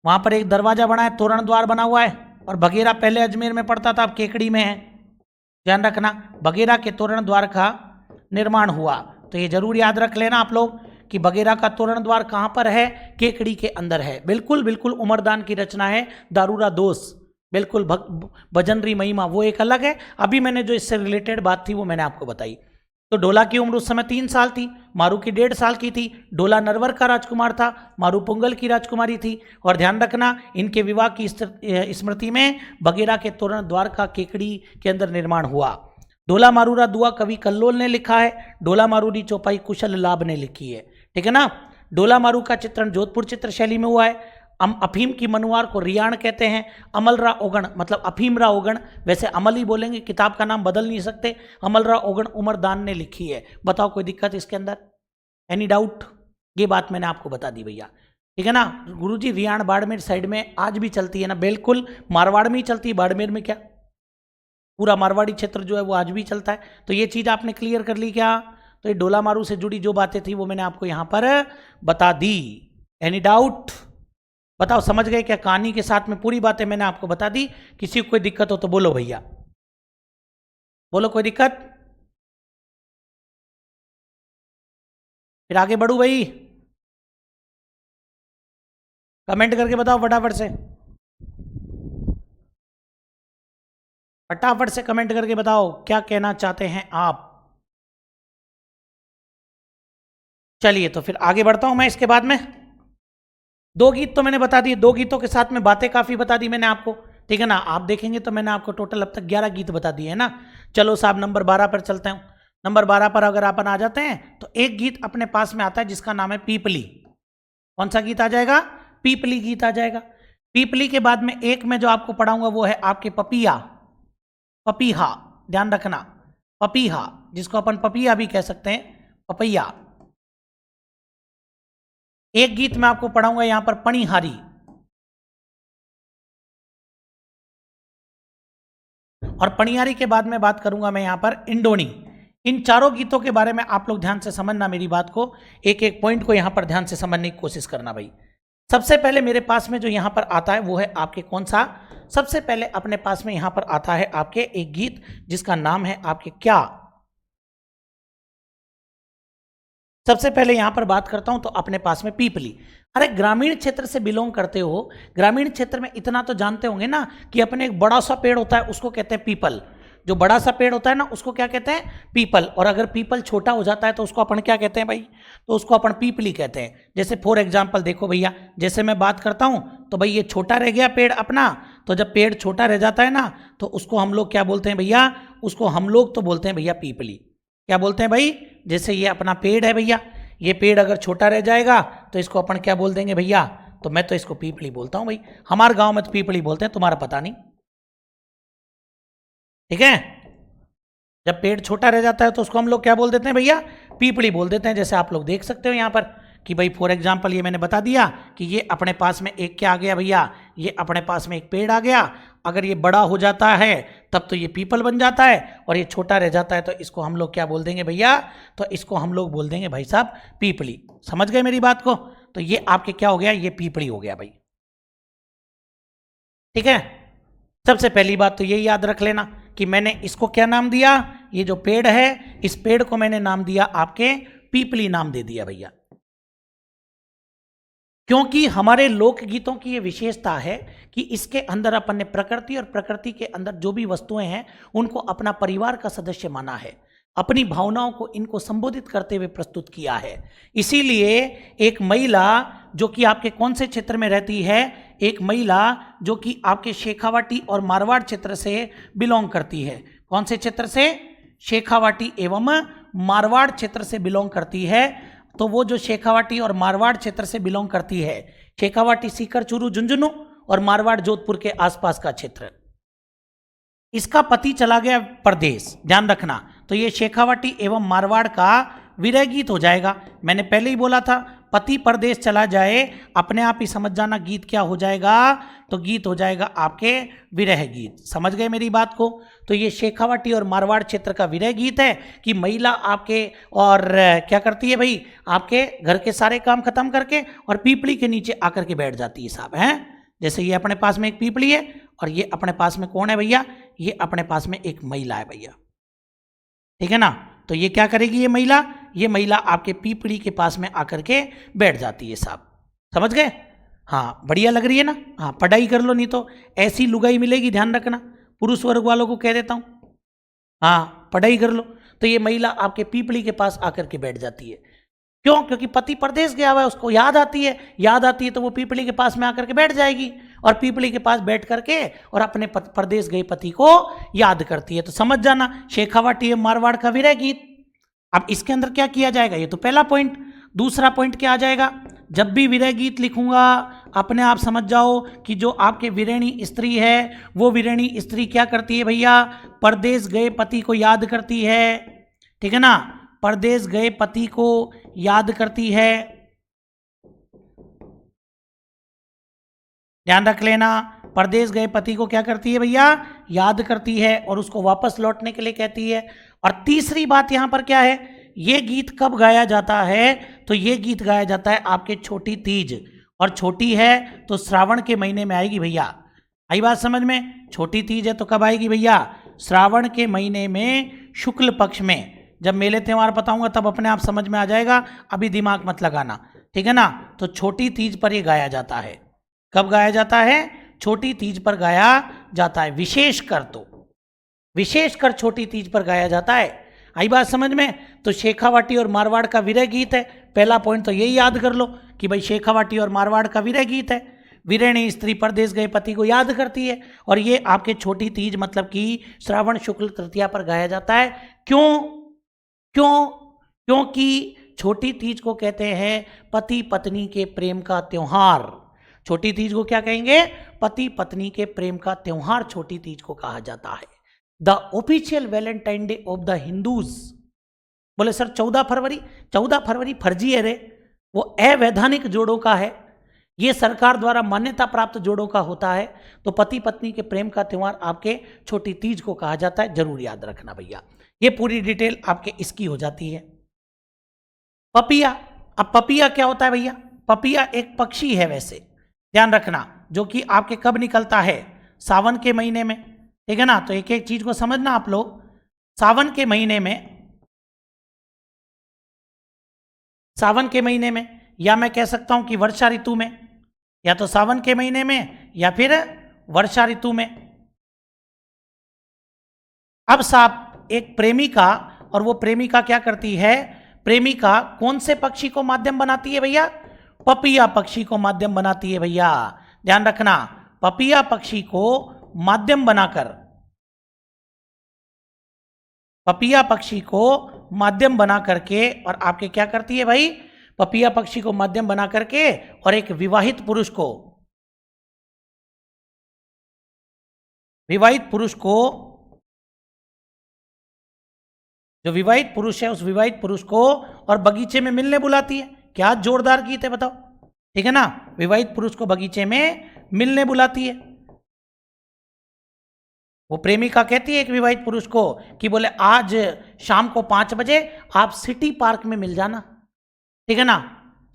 वहां पर एक दरवाजा बना है, तोरण द्वार बना हुआ है। और भगेरा पहले अजमेर में पड़ता था, अब केकड़ी में है, ध्यान रखना। भगेरा के तोरण द्वार का निर्माण हुआ। तो ये जरूर याद रख लेना आप लोग कि बगेरा का तोरण द्वार कहाँ पर है, केकड़ी के अंदर है। बिल्कुल बिल्कुल उमरदान की रचना है, दारूरा दोष, बिल्कुल भजनरी महिमा वो एक अलग है। अभी मैंने जो इससे रिलेटेड बात थी वो मैंने आपको बताई। तो ढोला की उम्र उस समय 3 साल थी, मारू की 1.5 साल की थी। ढोला नरवर का राजकुमार था, मारू पुंगल की राजकुमारी थी। और ध्यान रखना, इनके विवाह की स्मृति में बगेरा के तोरण द्वार का केकड़ी के अंदर निर्माण हुआ। ढोला मारूरा दुआ कवि कल्लोल ने लिखा है, ढोला मारूरी चौपाई कुशल लाभ ने लिखी है। ठीक है ना। ढोला मारू का चित्रण जोधपुर चित्र शैली में हुआ है। अफीम की मनुआर को रियाण कहते हैं। अमलरा ओगण मतलब अफीमरा ओगण, वैसे अमल ही बोलेंगे, किताब का नाम बदल नहीं सकते। अमलरा ओगण उमरदान ने लिखी है। बताओ कोई दिक्कत इसके अंदर, एनी डाउट? ये बात मैंने आपको बता दी भैया। ठीक है ना। गुरुजी रियाण बाड़मेर साइड में आज भी चलती है ना, बिल्कुल मारवाड़ में ही चलती है, बाड़मेर में क्या, पूरा मारवाड़ी क्षेत्र जो है वो आज भी चलता है। तो ये चीज आपने क्लियर कर ली क्या? तो ये ढोला मारू से जुड़ी जो बातें थी वो मैंने आपको यहां पर बता दी। Any doubt? बताओ समझ गए क्या? कहानी के साथ में पूरी बातें मैंने आपको बता दी। किसी को कोई दिक्कत हो तो बोलो भैया, बोलो कोई दिक्कत? फिर आगे बढ़ू भाई, कमेंट करके बताओ फटाफट से, फटाफट से कमेंट करके बताओ क्या कहना चाहते हैं आप। चलिए तो फिर आगे बढ़ता हूं मैं इसके बाद में। 2 गीत तो मैंने बता दिए, 2 गीतों के साथ में बातें काफी बता दी मैंने आपको। ठीक है ना। आप देखेंगे तो मैंने आपको टोटल अब तक 11 गीत बता दिए है ना। चलो साहब नंबर 12 पर चलते हैं। नंबर 12 पर अगर अपन आ जाते हैं तो एक गीत अपने पास में आता है जिसका नाम है पीपली। कौन सा गीत आ जाएगा? पीपली गीत आ जाएगा। पीपली के बाद में एक मैं जो आपको पढ़ाऊंगा वो है आपके पपिया, पपीहा। ध्यान रखना, पपीहा, जिसको अपन पपिया भी कह सकते हैं, पपैया। एक गीत मैं आपको पढ़ाऊंगा यहां पर पणिहारी, और पणिहारी के बाद में बात करूंगा मैं यहां पर इंडोनी। इन चारों गीतों के बारे में आप लोग ध्यान से समझना मेरी बात को, एक एक पॉइंट को यहां पर ध्यान से समझने की कोशिश करना भाई। सबसे पहले मेरे पास में जो यहां पर आता है वो है आपके कौन सा? सबसे पहले अपने पास में यहां पर आता है आपके एक गीत जिसका नाम है आपके क्या। सबसे पहले यहां पर बात करता हूं तो अपने पास में पीपली। अरे ग्रामीण क्षेत्र से बिलोंग करते हो, ग्रामीण क्षेत्र में इतना तो जानते होंगे ना कि अपने एक बड़ा सा पेड़ होता है उसको कहते हैं पीपल। जो बड़ा सा पेड़ होता है ना उसको क्या कहते हैं? पीपल। और अगर पीपल छोटा हो जाता है तो उसको अपन क्या कहते हैं भाई? तो उसको अपन पीपली कहते हैं। जैसे फॉर एग्जाम्पल देखो भैया, जैसे मैं बात करता हूं तो भाई ये छोटा रह गया पेड़ अपना, तो जब पेड़ छोटा रह जाता है ना तो उसको हम लोग क्या बोलते हैं भैया? उसको हम लोग तो बोलते हैं भैया पीपली। क्या बोलते हैं भाई? जैसे ये अपना पेड़ है भैया, ये पेड़ अगर छोटा रह जाएगा तो इसको अपन क्या बोल देंगे भैया? तो मैं तो इसको पीपली बोलता हूं भाई। हमारे गांव में तो पीपली बोलते हैं, तुम्हारा पता नहीं। ठीक है। जब पेड़ छोटा रह जाता है तो उसको हम लोग क्या बोल देते हैं भैया? पीपली बोल देते हैं। जैसे आप लोग देख सकते हो यहां पर कि भाई फॉर एग्जाम्पल ये मैंने बता दिया कि ये अपने पास में एक क्या आ गया भैया? ये अपने पास में एक पेड़ आ गया। अगर ये बड़ा हो जाता है तब तो ये पीपल बन जाता है, और ये छोटा रह जाता है तो इसको हम लोग क्या बोल देंगे भैया? तो इसको हम लोग बोल देंगे भाई साहब पीपली। समझ गए मेरी बात को? तो ये आपके क्या हो गया? ये पीपली हो गया भाई। ठीक है। सबसे पहली बात तो ये याद रख लेना कि मैंने इसको क्या नाम दिया? ये जो पेड़ है इस पेड़ को मैंने नाम दिया आपके पीपली, नाम दे दिया भैया। क्योंकि हमारे लोकगीतों की ये विशेषता है कि इसके अंदर अपन ने प्रकृति और प्रकृति के अंदर जो भी वस्तुएं हैं उनको अपना परिवार का सदस्य माना है, अपनी भावनाओं को इनको संबोधित करते हुए प्रस्तुत किया है। इसीलिए एक महिला जो कि आपके कौन से क्षेत्र में रहती है? एक महिला जो कि आपके शेखावाटी और मारवाड़ क्षेत्र से बिलोंग करती है। कौन से क्षेत्र से? शेखावाटी एवं मारवाड़ क्षेत्र से बिलोंग करती है। तो वो जो शेखावाटी और मारवाड़ क्षेत्र से बिलोंग करती है, शेखावाटी सीकर चूरू झुंझुनू और मारवाड़ जोधपुर के आसपास का क्षेत्र, इसका पति चला गया परदेश। ध्यान रखना, तो ये शेखावाटी एवं मारवाड़ का विरह गीत हो जाएगा। मैंने पहले ही बोला था पति परदेश चला जाए, अपने आप ही समझ जाना गीत क्या हो जाएगा? तो गीत हो जाएगा आपके विरह गीत। समझ गए मेरी बात को? तो ये शेखावाटी और मारवाड़ क्षेत्र का विरह गीत है कि महिला आपके और क्या करती है भाई? आपके घर के सारे काम खत्म करके और पीपली के नीचे आकर के बैठ जाती है साहब, हैं? जैसे ये अपने पास में एक पीपली है और ये अपने पास में कौन है भैया? ये अपने पास में एक महिला है भैया। ठीक है ना। तो ये क्या करेगी? ये महिला ये महिला आपके पीपड़ी के पास में आकर के बैठ जाती है साहब। समझ गए? हाँ, बढ़िया लग रही है ना? हाँ, पढ़ाई कर लो, नहीं तो ऐसी लुगाई मिलेगी, ध्यान रखना। पुरुष वर्ग वालों को कह देता हूँ, हाँ पढ़ाई कर लो। तो ये महिला आपके पीपड़ी के पास आकर के बैठ जाती है। क्यों? क्योंकि पति परदेश गया हुआ है, उसको याद आती है, याद आती है तो वो पीपड़ी के पास में आकर के बैठ जाएगी और पीपड़ी के पास बैठ करके और अपने परदेश गए पति को याद करती है। तो समझ जाना, शेखावाटी मारवाड़ का विरह गीत। अब इसके अंदर क्या किया जाएगा, ये तो पहला पॉइंट। दूसरा पॉइंट क्या आ जाएगा, जब भी विरह गीत लिखूंगा अपने आप समझ जाओ कि जो आपके विरहणी स्त्री है वो विरहणी स्त्री क्या करती है भैया, परदेश गए पति को याद करती है। ठीक है ना, परदेश गए पति को याद करती है, ध्यान रख लेना। परदेश गए पति को क्या करती है भैया, याद करती है और उसको वापस लौटने के लिए कहती है। और तीसरी बात यहां पर क्या है, ये गीत कब गाया जाता है, तो ये गीत गाया जाता है आपके छोटी तीज, और छोटी है तो श्रावण के महीने में आएगी भैया। आई बात समझ में? छोटी तीज है तो कब आएगी भैया, श्रावण के महीने में शुक्ल पक्ष में। जब मेले त्यौहार बताऊंगा तब अपने आप समझ में आ जाएगा, अभी दिमाग मत लगाना, ठीक है ना। तो छोटी तीज पर ये गाया जाता है। कब गाया जाता है, छोटी तीज पर गाया जाता है, विशेषकर तो विशेषकर छोटी तीज पर गाया जाता है। आई बात समझ में? तो शेखावाटी और मारवाड़ का विरह गीत है। पहला पॉइंट तो यही याद कर लो कि भाई शेखावाटी और मारवाड़ का विरह गीत है। विरहणी स्त्री परदेश गए पति को याद करती है और ये आपके छोटी तीज मतलब कि श्रावण शुक्ल तृतीया पर गाया जाता है। क्यों? क्योंकि छोटी तीज को कहते हैं पति पत्नी के प्रेम का त्योहार। छोटी तीज को क्या कहेंगे, पति पत्नी के प्रेम का त्योहार छोटी तीज को कहा जाता है। The official Valentine day of the Hindus. बोले सर 14 फरवरी फर्जी है रे, वो अवैधानिक जोड़ों का है, ये सरकार द्वारा मान्यता प्राप्त जोड़ों का होता है। तो पति पत्नी के प्रेम का त्योहार आपके छोटी तीज को कहा जाता है, जरूर याद रखना भैया। ये पूरी डिटेल आपके इसकी हो जाती है। पपिया, अब पपिया क्या होता है भैया, पपिया एक पक्षी है वैसे, ध्यान रखना, जो कि आपके कब निकलता है, सावन के महीने में, ठीक है ना। तो एक एक चीज को समझना आप लोग। सावन के महीने में या मैं कह सकता हूं कि वर्षा ऋतु में, या तो सावन के महीने में या फिर वर्षा ऋतु में। अब साहब एक प्रेमिका, और वो प्रेमिका क्या करती है, प्रेमिका कौन से पक्षी को माध्यम बनाती है भैया, पपिया पक्षी को माध्यम बनाती है भैया। ध्यान रखना, पपिया पक्षी को माध्यम बनाकर, पपिया पक्षी को माध्यम बना करके और आपके क्या करती है भाई, पपिया पक्षी को माध्यम बना करके और एक विवाहित पुरुष को जो विवाहित पुरुष है उस विवाहित पुरुष को और बगीचे में मिलने बुलाती है। क्या जोरदार गीत है बताओ, ठीक है ना। विवाहित पुरुष को बगीचे में मिलने बुलाती है। वो प्रेमिका कहती है एक विवाहित पुरुष को कि बोले आज शाम को 5 बजे आप सिटी पार्क में मिल जाना, ठीक है ना,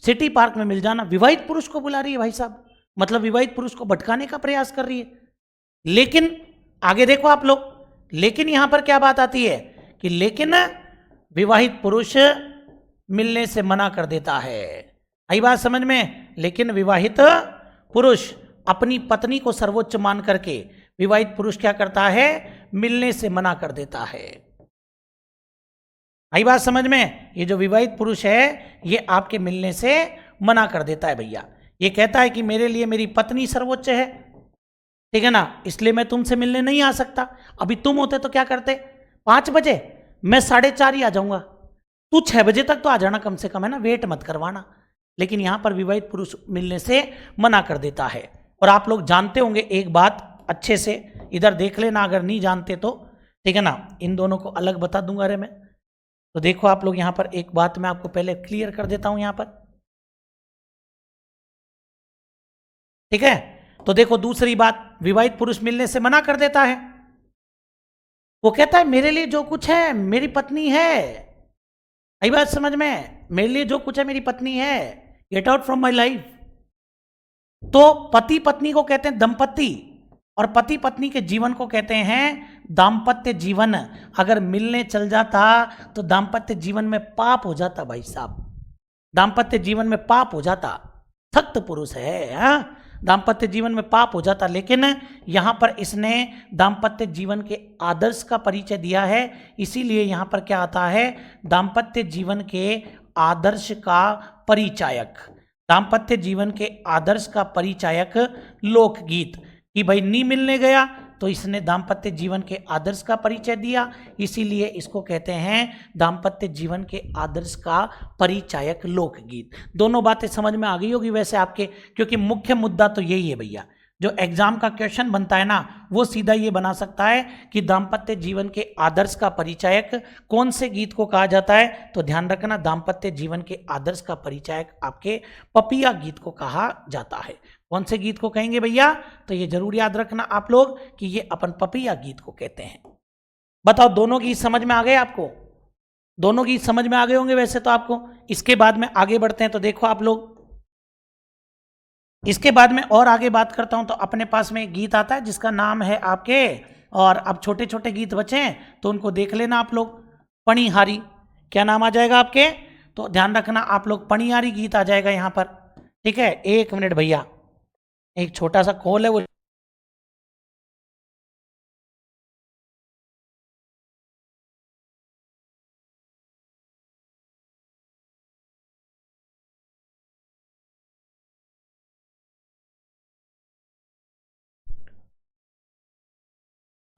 सिटी पार्क में मिल जाना। विवाहित पुरुष को बुला रही है भाई साहब, मतलब विवाहित पुरुष को भटकाने का प्रयास कर रही है। लेकिन आगे देखो आप लोग, लेकिन यहां पर क्या बात आती है कि लेकिन विवाहित पुरुष मिलने से मना कर देता है। आई बात समझ में? लेकिन विवाहित पुरुष अपनी पत्नी को सर्वोच्च मान करके विवाहित पुरुष क्या करता है, मिलने से मना कर देता है। आई बात समझ में? ये जो विवाहित पुरुष है ये आपके मिलने से मना कर देता है भैया। ये कहता है कि मेरे लिए मेरी पत्नी सर्वोच्च है, ठीक है ना, इसलिए मैं तुमसे मिलने नहीं आ सकता। अभी तुम होते तो क्या करते, 5 बजे, मैं 4:30 ही आ जाऊंगा, तू 6 बजे तक तो आ जाना कम से कम, है ना, वेट मत करवाना। लेकिन यहां पर विवाहित पुरुष मिलने से मना कर देता है। और आप लोग जानते होंगे एक बात अच्छे से, इधर देख लेना अगर नहीं जानते तो, ठीक है ना, इन दोनों को अलग बता दूंगा रे मैं। तो देखो आप लोग, यहां पर एक बात मैं आपको पहले क्लियर कर देता हूं यहां पर, ठीक है। तो देखो दूसरी बात, विवाहित पुरुष मिलने से मना कर देता है। वो कहता है मेरे लिए जो कुछ है मेरी पत्नी है। आई बात समझ में? मेरे लिए जो कुछ है मेरी पत्नी है, get out from my life. तो पति पत्नी को कहते हैं दंपति, और पति पत्नी के जीवन को कहते हैं दाम्पत्य जीवन। अगर मिलने चल जाता तो दाम्पत्य जीवन में पाप हो जाता भाई साहब, दाम्पत्य जीवन में पाप हो जाता। सख्त पुरुष है, हाँ, दाम्पत्य जीवन में पाप हो जाता। लेकिन यहां पर इसने दाम्पत्य जीवन के आदर्श का परिचय दिया है, इसीलिए यहां पर क्या आता है, दाम्पत्य जीवन के आदर्श का परिचायक, दाम्पत्य जीवन के आदर्श का परिचायक लोकगीत। कि भाई नहीं मिलने गया तो इसने दाम्पत्य जीवन के आदर्श का परिचय दिया, इसीलिए इसको कहते हैं दाम्पत्य जीवन के आदर्श का परिचायक लोकगीत। दोनों बातें समझ में आ गई होगी वैसे आपके, क्योंकि मुख्य मुद्दा तो यही है भैया। जो एग्जाम का क्वेश्चन बनता है ना, वो सीधा ये बना सकता है कि दाम्पत्य जीवन के आदर्श का परिचायक कौन से गीत को कहा जाता है। तो ध्यान रखना, दाम्पत्य जीवन के आदर्श का परिचायक आपके पपिया गीत को कहा जाता है। कौन से गीत को कहेंगे भैया, तो ये जरूर याद रखना आप लोग कि ये अपन पपिया गीत को कहते हैं। बताओ, दोनों गीत समझ में आ गए आपको? दोनों गीत समझ में आ गए होंगे वैसे तो आपको। इसके बाद में आगे बढ़ते हैं, तो देखो आप लोग, इसके बाद में और आगे बात करता हूं। तो अपने पास में एक गीत आता है जिसका नाम है आपके, और अब छोटे छोटे गीत बचे हैं तो उनको देख लेना आप लोग। पणिहारी, क्या नाम आ जाएगा आपके? तो ध्यान रखना आप लोग, पणिहारी गीत आ जाएगा यहां पर। ठीक है, एक मिनट भैया, एक छोटा सा कॉल है वो।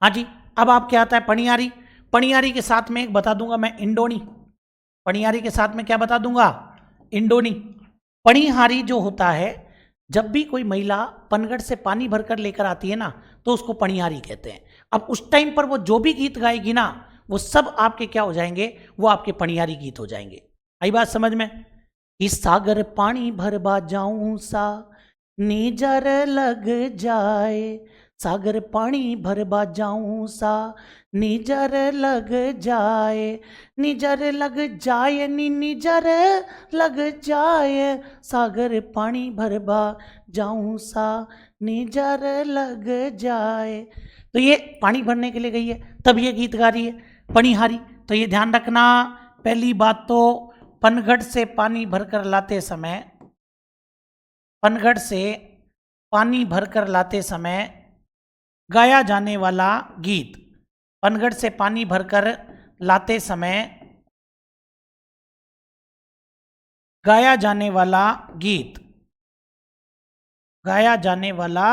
हाँ जी, अब आप क्या आता है, पणियारी। पणियारी के साथ में एक बता दूंगा मैं, इंडोनी। पणियारी के साथ में क्या बता दूंगा, इंडोनी। पणिहारी जो होता है, जब भी कोई महिला पनघट से पानी भरकर लेकर आती है ना, तो उसको पणिहारी कहते हैं। अब उस टाइम पर वो जो भी गीत गाएगी ना, वो सब आपके क्या हो जाएंगे, वो आपके पणिहारी गीत हो जाएंगे। आई बात समझ में? इस सागर पानी भरबा जाऊं सा, नीजर लग जाए, सागर पानी भरबा जाऊं सा, निजर लग जाए, निजर लग जाए, निजर लग जाए, सागर पानी भरबा जाऊं सा, निजर लग जाए। तो ये पानी भरने के लिए गई है, तब ये गीत गा रही है, पणिहारी। तो ये ध्यान रखना, पहली बात तो पनघट से पानी भरकर लाते समय, पनघट से पानी भरकर लाते समय गाया जाने वाला गीत, पनघट से पानी भरकर लाते समय गाया जाने वाला गीत, गाया जाने वाला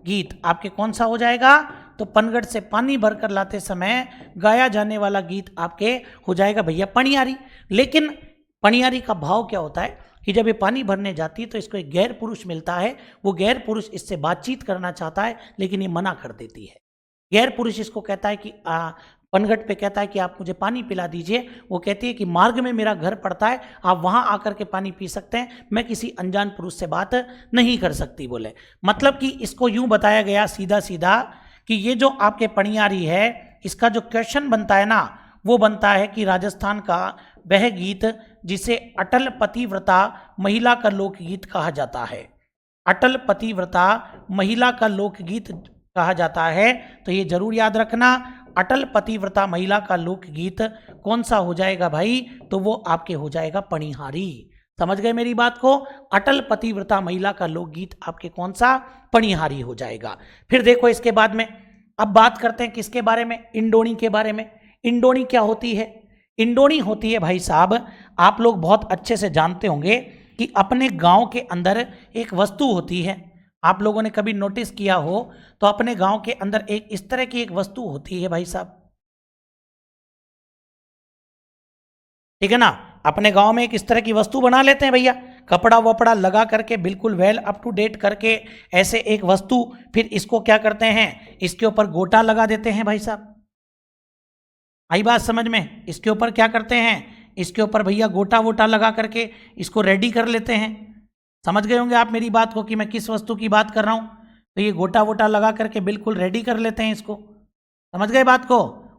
गीत आपके कौन सा हो जाएगा? तो पनघट से पानी भरकर लाते समय गाया जाने वाला गीत आपके हो जाएगा भैया पणियारी। लेकिन पणियारी का भाव क्या होता है कि जब ये पानी भरने जाती है तो इसको एक गैर पुरुष मिलता है, वो गैर पुरुष इससे बातचीत करना चाहता है, लेकिन ये मना कर देती है। गैर पुरुष इसको कहता है कि पनघट पे कहता है कि आप मुझे पानी पिला दीजिए। वो कहती है कि मार्ग में मेरा घर पड़ता है, आप वहां आकर के पानी पी सकते हैं, मैं किसी अनजान पुरुष से बात नहीं कर सकती। बोले मतलब कि इसको यूं बताया गया सीधा सीधा कि ये जो आपके पणियारी है, इसका जो क्वेश्चन बनता है ना, वो बनता है कि राजस्थान का वह गीत जिसे अटल पतिव्रता महिला का लोकगीत कहा जाता है, अटल पतिव्रता महिला का लोकगीत कहा जाता है। तो ये जरूर याद रखना, अटल पतिव्रता महिला का लोकगीत कौन सा हो जाएगा भाई? तो वो आपके हो जाएगा पणिहारी। समझ गए मेरी बात को? अटल पतिव्रता महिला का लोकगीत आपके कौन सा? पणिहारी हो जाएगा। फिर देखो इसके बाद में अब बात करते हैं किसके बारे में? इंडोनी के बारे में। इंडोनी क्या होती है? इंडोनी होती है भाई साहब, आप लोग बहुत अच्छे से जानते होंगे कि अपने गांव के अंदर एक वस्तु होती है। आप लोगों ने कभी नोटिस किया हो तो अपने गांव के अंदर एक इस तरह की एक वस्तु होती है भाई साहब, ठीक है ना? अपने गांव में एक इस तरह की वस्तु बना लेते हैं भैया, कपड़ा वपड़ा लगा करके बिल्कुल वेल अप टू डेट करके ऐसे एक वस्तु, फिर इसको क्या करते हैं, इसके ऊपर गोटा लगा देते हैं भाई साहब। आई बात समझ में? इसके ऊपर क्या करते हैं, इसके ऊपर भैया गोटा वोटा लगा करके इसको रेडी कर लेते हैं। समझ गए होंगे आप मेरी बात को कि मैं किस वस्तु की बात कर रहा हूं। तो ये गोटा वोटा लगा करके बिल्कुल रेडी कर लेते हैं इसको। समझ गए बात को?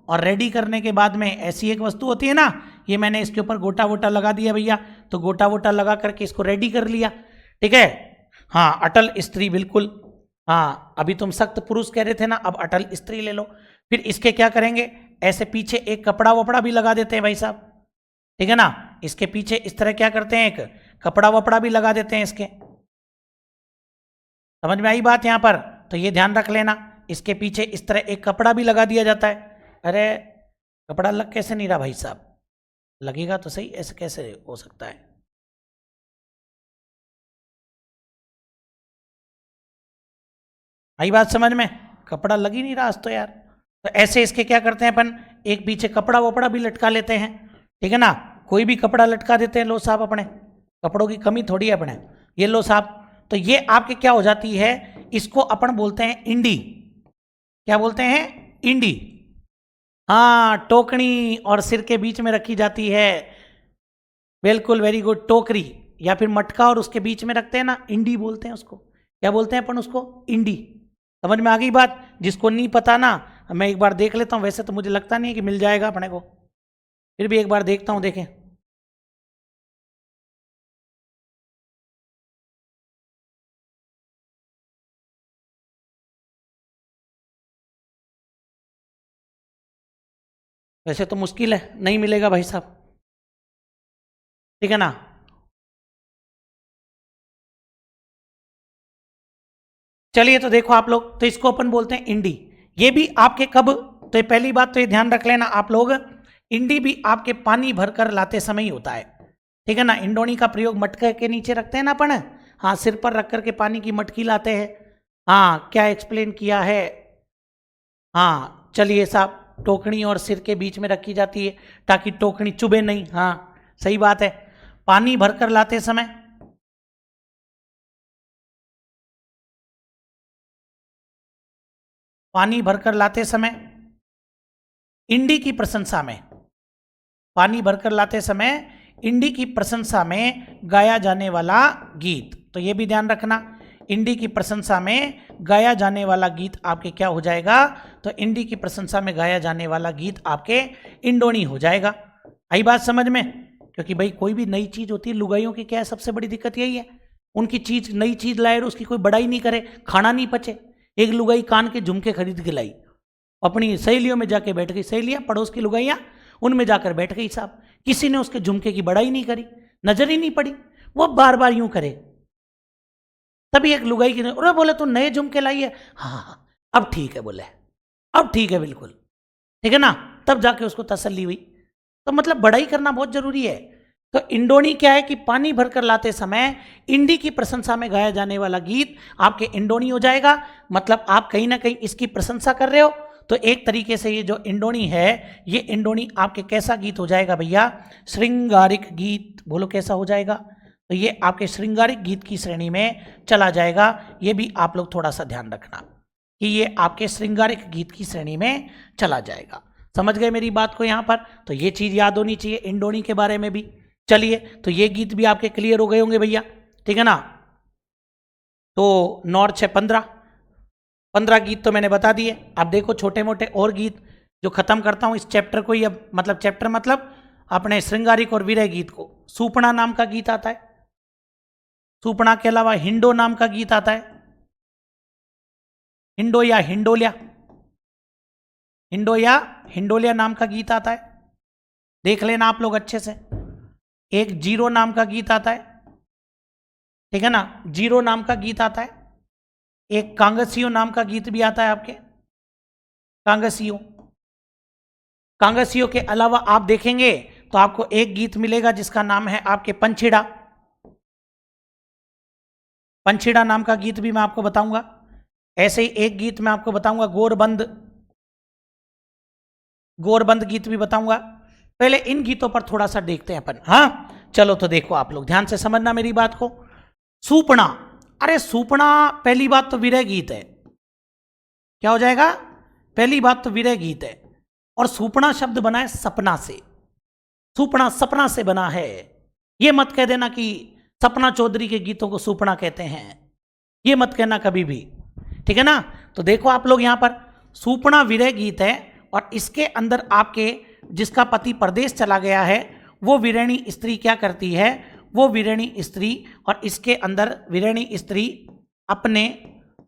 और रेडी करने के बाद में ऐसी एक वस्तु होती है ना, ये मैंने इसके ऊपर गोटा वोटा लगा दिया भैया, तो गोटा वोटा लगा करके इसको रेडी कर लिया, ठीक है। हाँ, अटल स्त्री बिल्कुल, हाँ, अभी तुम सख्त पुरुष कह रहे थे ना, अब अटल स्त्री ले लो। फिर इसके क्या करेंगे, ऐसे पीछे एक कपड़ा वपड़ा भी लगा देते हैं भाई साहब, ठीक है ना। इसके पीछे इस तरह क्या करते हैं, एक कपड़ा वपड़ा भी लगा देते हैं इसके। समझ में आई बात यहां पर? तो ये ध्यान रख लेना, इसके पीछे इस तरह एक कपड़ा भी लगा दिया जाता है। अरे कपड़ा लग कैसे नहीं रहा भाई साहब? लगेगा तो सही, ऐसे कैसे हो सकता है? आई बात समझ में? कपड़ा लग ही नहीं रहा आज तो यार। तो ऐसे इसके क्या करते हैं अपन, एक पीछे कपड़ा वपड़ा भी लटका लेते हैं, ठीक है ना। कोई भी कपड़ा लटका देते हैं, लो साहब, अपने कपड़ों की कमी थोड़ी है अपने, ये लो साहब। तो ये आपके क्या हो जाती है, इसको अपन बोलते हैं इंडी। क्या बोलते हैं? इंडी। हाँ, टोकनी और सिर के बीच में रखी जाती है। बिल्कुल, वेरी गुड। टोकरी या फिर मटका और उसके बीच में रखते हैं ना, इंडी बोलते हैं उसको। क्या बोलते हैं अपन उसको? इंडी। समझ में आ गई बात? जिसको नहीं पता ना, मैं एक बार देख लेता हूँ, वैसे तो मुझे लगता नहीं है कि मिल जाएगा अपने को, फिर भी एक बार देखता हूँ, देखें। वैसे तो मुश्किल है, नहीं मिलेगा भाई साहब, ठीक है ना। चलिए तो देखो आप लोग, तो इसको अपन बोलते हैं इंडी। ये भी आपके कब, तो ये पहली बात तो ये ध्यान रख लेना आप लोग, इंडी भी आपके पानी भरकर लाते समय ही होता है, ठीक है ना। इंडोनी का प्रयोग मटके के नीचे रखते हैं ना अपन, हाँ, सिर पर रख करके पानी की मटकी लाते हैं। हाँ, क्या एक्सप्लेन किया है? हाँ, चलिए साहब, टोकनी और सिर के बीच में रखी जाती है ताकि टोकनी चुभे नहीं। हाँ, सही बात है। पानी भरकर लाते समय, पानी भरकर लाते समय इंडी की प्रशंसा में, पानी भरकर लाते समय इंडी की प्रशंसा में गाया जाने वाला गीत। तो ये भी ध्यान रखना, इंडी की प्रशंसा में गाया जाने वाला गीत आपके क्या हो जाएगा, तो इंडी की प्रशंसा में गाया जाने वाला गीत आपके इंडोनी हो जाएगा। आई बात समझ में? क्योंकि भाई कोई भी नई चीज होती है, लुगाइयों की क्या है सबसे बड़ी दिक्कत यही है, उनकी चीज, नई चीज लाए और उसकी कोई बड़ाई नहीं करे, खाना नहीं पचे। एक लुगाई कान के झुमके खरीद के लाई, अपनी सहेलियों में जाके बैठ गई, सहेलियां पड़ोस की लुगाइयां, उनमें जाकर बैठ गई साहब, किसी ने उसके झुमके की बड़ाई नहीं करी, नजर ही नहीं पड़ी, वो बार बार यूं करे। तभी एक लुगाई की अरे बोले तू नए झुमके लाई है, हाँ हाँ अब ठीक है, बोले अब ठीक है, बिल्कुल ठीक है ना। तब जाके उसको तसल्ली हुई। तो मतलब बड़ाई करना बहुत जरूरी है। तो इंडोनी क्या है कि पानी भरकर लाते समय इंडी की प्रशंसा में गाया जाने वाला गीत आपके इंडोनी हो जाएगा। मतलब आप कहीं ना कहीं इसकी प्रशंसा कर रहे हो, तो एक तरीके से ये जो इंडोनी है, ये इंडोनी आपके कैसा गीत हो जाएगा भैया? श्रृंगारिक गीत। बोलो कैसा हो जाएगा? तो ये आपके श्रृंगारिक गीत की श्रेणी में चला जाएगा। ये भी आप लोग थोड़ा सा ध्यान रखना कि ये आपके श्रृंगारिक गीत की श्रेणी में चला जाएगा। समझ गए मेरी बात को यहाँ पर? तो ये चीज याद होनी चाहिए इंडोनी के बारे में भी। चलिए, तो ये गीत भी आपके क्लियर हो गए होंगे भैया, ठीक है ना। तो 9 और 6 15 गीत तो मैंने बता दिए। अब देखो छोटे मोटे और गीत जो खत्म करता हूं इस चैप्टर को ही। अब मतलब चैप्टर मतलब अपने श्रृंगारिक और विरह गीत को। सूपना नाम का गीत आता है, सूपना के अलावा हिंडो नाम का गीत आता है, हिंडो या हिंडोलिया, हिंडो या हिंडोलिया नाम का गीत आता है, देख लेना आप लोग अच्छे से। एक जीरो नाम का गीत आता है, ठीक है ना, जीरो नाम का गीत आता है। एक कांगसियो नाम का गीत भी आता है आपके, कांगसियो। कांगसियो के अलावा आप देखेंगे तो आपको एक गीत मिलेगा जिसका नाम है आपके पंछिड़ा। पंछिड़ा नाम का गीत भी मैं आपको बताऊंगा। ऐसे ही एक गीत मैं आपको बताऊंगा गोरबंद, गोरबंद गीत भी बताऊंगा। पहले इन गीतों पर थोड़ा सा देखते हैं अपन। हाँ चलो, तो देखो आप लोग ध्यान से समझना मेरी बात को। सूपना, अरे सूपना पहली बात तो विरह गीत है। क्या हो जाएगा? पहली बात तो विरह गीत है। और सूपना शब्द बना है सपना से, सूपना सपना से बना है। ये मत कह देना कि सपना चौधरी के गीतों को सूपना कहते हैं, ये मत कहना कभी भी, ठीक है ना। तो देखो आप लोग यहाँ पर सूपना विरह गीत है, और इसके अंदर आपके जिसका पति परदेश चला गया है वो विरणी स्त्री क्या करती है, वो विरणी स्त्री, और इसके अंदर विरणी स्त्री अपने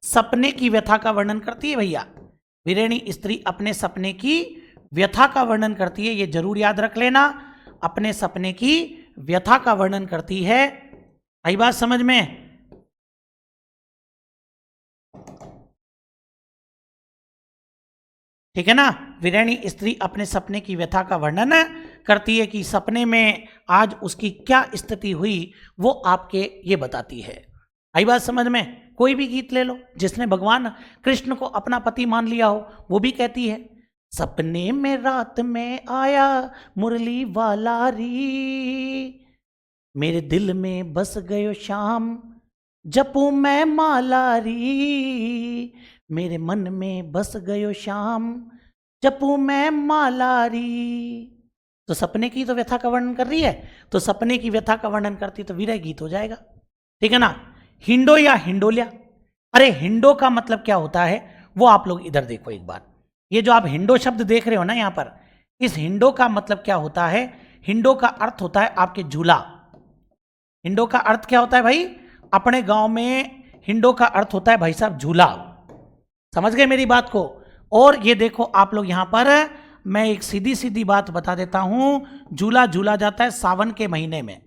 सपने की व्यथा का वर्णन करती है भैया। वीरेणी स्त्री अपने सपने की व्यथा का वर्णन करती है, ये जरूर याद रख लेना। अपने सपने की व्यथा का वर्णन करती है। आई बात समझ में? ठीक है ना। वीरेणी स्त्री अपने सपने की व्यथा का वर्णन करती है कि सपने में आज उसकी क्या स्थिति हुई, वो आपके ये बताती है। आई बात समझ में? कोई भी गीत ले लो, जिसने भगवान कृष्ण को अपना पति मान लिया हो, वो भी कहती है, सपने में रात में आया मुरली वाला री, मेरे दिल में बस गयो शाम जपू मैं माला री, मेरे मन में बस गयो शाम जपू मैं माला री। तो सपने की तो व्यथा का वर्णन कर रही है, तो सपने की व्यथा का वर्णन करती तो विरह गीत हो जाएगा। ठीक है ना। हिंडो या हिंडोलिया, अरे हिंडो का मतलब क्या होता है वो आप लोग इधर देखो एक बार। ये जो आप हिंडो शब्द देख रहे हो ना यहाँ पर, इस हिंडो का मतलब क्या होता है? हिंडो का अर्थ होता है आपके झूला। हिंडो का अर्थ क्या होता है भाई? अपने गांव में हिंडो का अर्थ होता है भाई साहब झूला। समझ गए मेरी बात को? और ये देखो आप लोग यहाँ पर, मैं एक सीधी सीधी बात बता देता हूं, झूला झूला जाता है सावन के महीने में।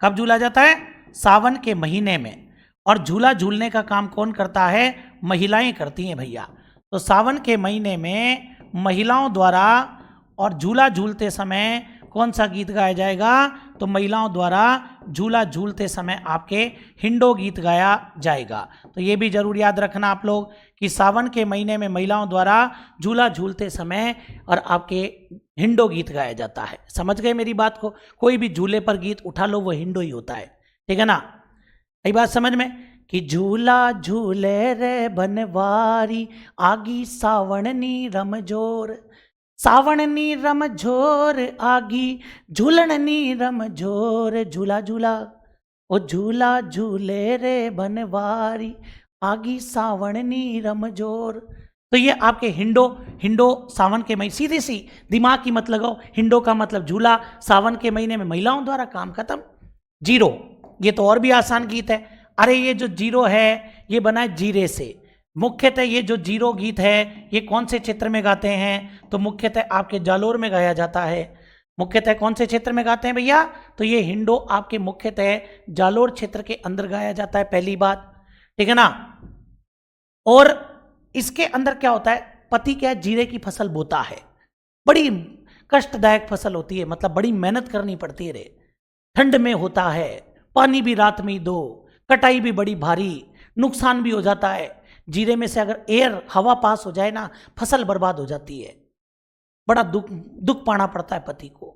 कब झूला जाता है? सावन के महीने में। और झूला झूलने का काम कौन करता है? महिलाएं करती हैं भैया। तो सावन के महीने में महिलाओं द्वारा, और झूला झूलते समय कौन सा गीत गाया जाएगा? तो महिलाओं द्वारा झूला झूलते समय आपके हिंडो गीत गाया जाएगा। तो ये भी जरूर याद रखना आप लोग कि सावन के महीने में महिलाओं द्वारा झूला झूलते समय और आपके हिंडो गीत गाया जाता है। समझ गए मेरी बात को? कोई भी झूले पर गीत उठा लो, वो हिंडो ही होता है। ठीक है ना। यही बात समझ में कि झूला झूले रे बनवारी, आगी सावणनी रमजोर, सावणनी रमझोर आगी झूलणनी रमझोर, झूला झूला ओ झूला झूले रे बनवारी, आगी सावणनी रमझोर। तो ये आपके हिंडो, हिंडो सावन के महीने, सीधी सी दिमाग की मत लगाओ। हिंडो का मतलब झूला, सावन के महीने में महिलाओं द्वारा, काम खत्म। जीरो, ये तो और भी आसान गीत है। अरे ये जो जीरो है ये बना है जीरे से। मुख्यतः ये जो जीरो गीत है ये कौन से क्षेत्र में गाते हैं? तो मुख्यतः आपके जालोर में गाया जाता है। मुख्यतः कौन से क्षेत्र में गाते हैं भैया? तो ये हिंडो आपके मुख्यतः जालोर क्षेत्र के अंदर गाया जाता है, पहली बात। ठीक है ना। और इसके अंदर क्या होता है? पति क्या है, जीरे की फसल बोता है। बड़ी कष्टदायक फसल होती है, मतलब बड़ी मेहनत करनी पड़ती है रे। ठंड में होता है, पानी भी रात में ही दो, कटाई भी बड़ी भारी, नुकसान भी हो जाता है। जीरे में से अगर एयर हवा पास हो जाए ना, फसल बर्बाद हो जाती है। बड़ा दुख पाना पड़ता है पति को।